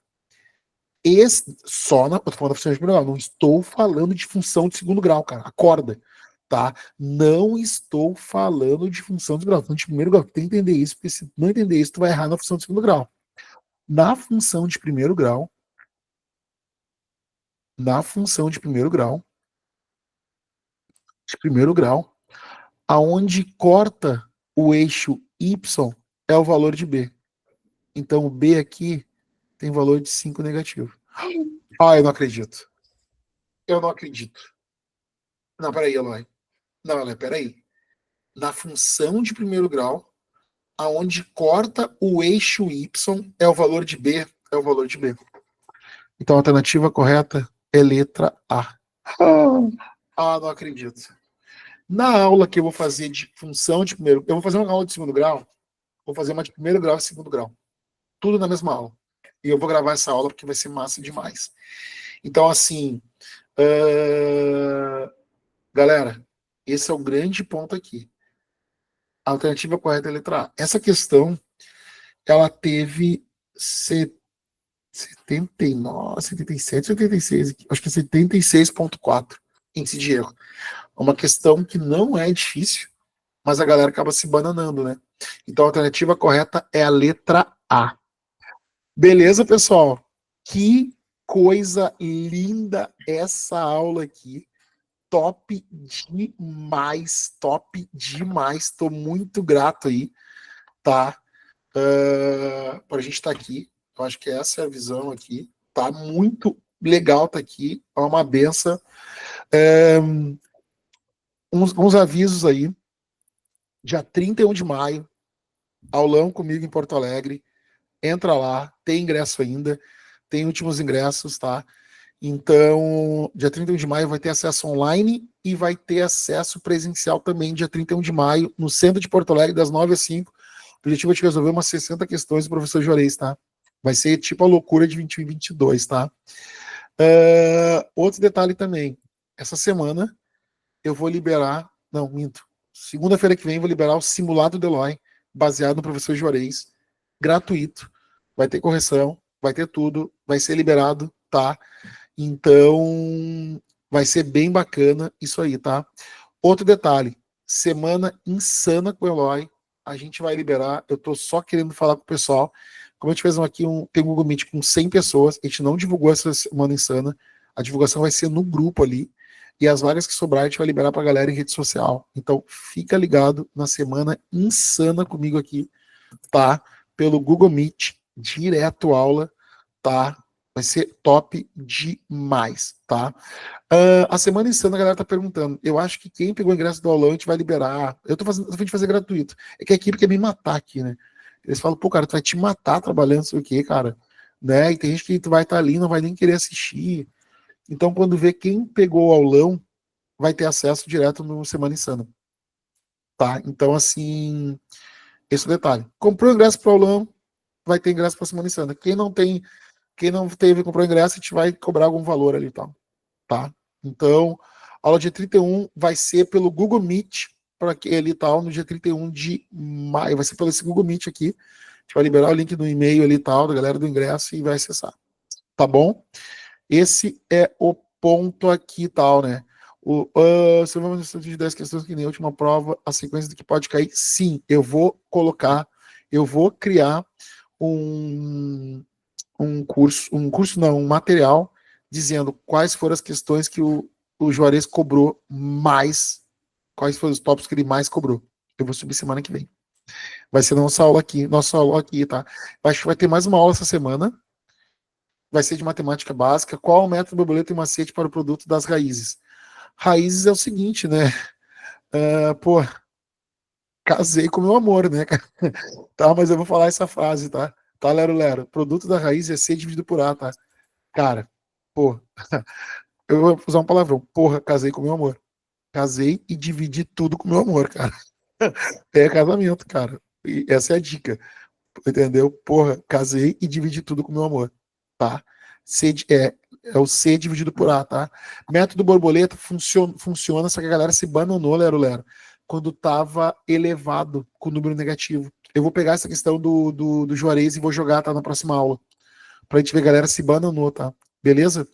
só na. Eu tô falando da função de primeiro grau, não estou falando de função de segundo grau, cara. Acorda, tá? Não estou falando de função de grau, falando de primeiro grau. Tem que entender isso, porque se não entender isso, tu vai errar na função de segundo grau. Na função de primeiro grau, na função de primeiro grau, aonde corta o eixo y é o valor de b. Então o b aqui tem valor de 5 negativo. Ah, eu não acredito. Eu não acredito. Não, peraí, Eloy. Não, Eloy, peraí. Na função de primeiro grau, aonde corta o eixo y é o valor de b, é o valor de b. Então a alternativa correta é letra A. Não acredito. Na aula que eu vou fazer de função de primeiro, eu vou fazer uma aula de segundo grau, vou fazer uma de primeiro grau e segundo grau. Tudo na mesma aula. E eu vou gravar essa aula porque vai ser massa demais. Então, assim, galera, esse é o grande ponto aqui. A alternativa correta é a letra A. Essa questão, ela teve 79, 77, 76, acho que é 76,4 índice de erro. É uma questão que não é difícil, mas a galera acaba se bananando, né? Então a alternativa correta é a letra A. Beleza, pessoal? Que coisa linda essa aula aqui. Top demais, top demais. Tô muito grato aí, tá? Por a gente estar aqui. Eu acho que essa é a visão aqui. Tá muito legal tá aqui, é uma benção. É, uns avisos aí. Dia 31 de maio, aulão comigo em Porto Alegre. Entra lá, tem ingresso ainda, tem últimos ingressos, tá? Então, dia 31 de maio vai ter acesso online e vai ter acesso presencial também, dia 31 de maio, no centro de Porto Alegre, das 9 às 5. O objetivo é te resolver umas 60 questões do professor Juarez, tá? Vai ser tipo a loucura de 2022, tá? Outro detalhe também. Essa semana eu vou liberar, não, minto. Segunda-feira que vem eu vou liberar o simulado Deloy, baseado no professor Juarez, gratuito. Vai ter correção, vai ter tudo, vai ser liberado, tá? Então, vai ser bem bacana isso aí, tá? Outro detalhe, semana insana com o Eloy, a gente vai liberar, eu tô só querendo falar com o pessoal, como a gente fez aqui, tem um Google Meet com 100 pessoas, a gente não divulgou essa semana insana, a divulgação vai ser no grupo ali, e as vagas que sobrar a gente vai liberar pra galera em rede social. Então, fica ligado na semana insana comigo aqui, tá? Pelo Google Meet, direto aula, tá? Vai ser top demais, tá? A semana insana a galera tá perguntando. Eu acho que quem pegou o ingresso do aulão a gente vai liberar. Eu tô fazendo, tô a fim de fazer gratuito. É que a equipe quer me matar aqui, né? Eles falam, pô, cara, tu vai te matar trabalhando, não sei o quê, cara. Né? E tem gente que tu vai estar ali, não vai nem querer assistir. Então, quando vê quem pegou o aulão, vai ter acesso direto no Semana Insana. Tá? Então, assim, esse é o detalhe. Comprou o ingresso pro aulão, vai ter ingresso pra Semana Insana. Quem não teve, comprou ingresso, a gente vai cobrar algum valor ali e tal. Tá? Então, a aula dia 31 vai ser pelo Google Meet, para aquele tal, no dia 31 de maio. Vai ser pelo esse Google Meet aqui. A gente vai liberar o link no e-mail ali tal, da galera do ingresso e vai acessar. Tá bom? Esse é o ponto aqui tal, né? Se vamos de 10 questões que nem a última prova, a sequência do que pode cair, sim, eu vou colocar, eu vou criar um, um curso não, um material dizendo quais foram as questões que o Juarez cobrou mais, quais foram os tópicos que ele mais cobrou. Eu vou subir semana que vem. Vai ser nossa aula aqui, tá? Acho que vai ter mais uma aula essa semana. Vai ser de matemática básica. Qual o método borboleta e macete para o produto das raízes? Raízes é o seguinte, né? Pô, casei com meu amor, né, cara? Tá, mas eu vou falar essa frase, tá? Tá, Lero Lero. Produto da raiz é C dividido por A, tá? Cara, pô, eu vou usar um palavrão. Porra, casei com meu amor. Casei e dividi tudo com meu amor, cara. É casamento, cara. E essa é a dica. Entendeu? Porra, casei e dividi tudo com meu amor. Tá? É o C dividido por A, tá? Método borboleta funciona, só que a galera se bananou, Lero Lero, quando tava elevado com o número negativo. Eu vou pegar essa questão do Juarez e vou jogar, tá? Na próxima aula. Pra gente ver a galera se bananou, tá? Beleza?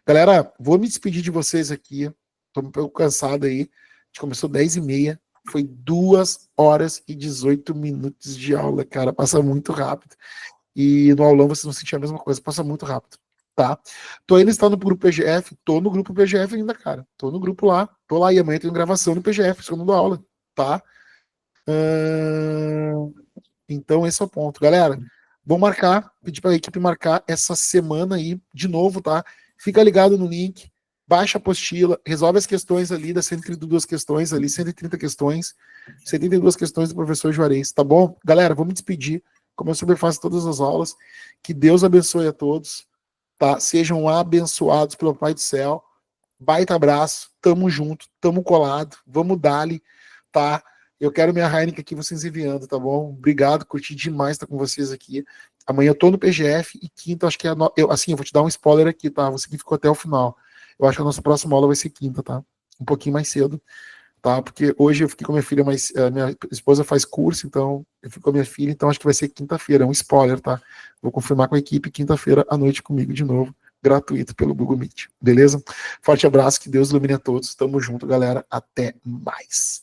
Galera, vou me despedir de vocês aqui. Tô um pouco cansado aí. A gente começou 10h30. Foi 2 horas e 18 minutos de aula, cara. Passa muito rápido. E no aulão vocês vão sentir a mesma coisa. Passa muito rápido, tá? Tô ainda está no grupo PGF. Tô no grupo PGF ainda, cara. Tô no grupo lá. Tô lá. E amanhã tem gravação no PGF, segundo aula, tá? Então esse é o ponto. Galera, vou marcar, pedir para a equipe marcar essa semana aí de novo, tá? Fica ligado no link, baixa a apostila, resolve as questões ali das 132 questões ali, 130 questões, 72 questões do professor Juarez, tá bom? Galera, vou me despedir, como eu sempre faço todas as aulas. Que Deus abençoe a todos, tá? Sejam abençoados pelo Pai do Céu. Baita abraço, tamo junto, tamo colado, vamos dali, tá? Eu quero minha Heineken aqui, vocês enviando, tá bom? Obrigado, curti demais estar com vocês aqui. Amanhã eu tô no PGF e quinta, acho que é. Assim, eu vou te dar um spoiler aqui, tá? Você que ficou até o final. Eu acho que a nossa próxima aula vai ser quinta, tá? Um pouquinho mais cedo, tá? Porque hoje eu fiquei com a minha filha, mas a minha esposa faz curso, então eu fico com a minha filha, então acho que vai ser quinta-feira, é um spoiler, tá? Vou confirmar com a equipe quinta-feira à noite comigo de novo, gratuito pelo Google Meet, beleza? Forte abraço, que Deus ilumine a todos. Tamo junto, galera. Até mais.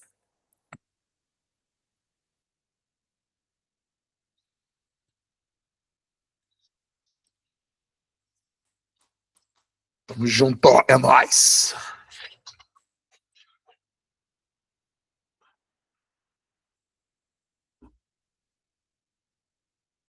Tamo junto, é nóis.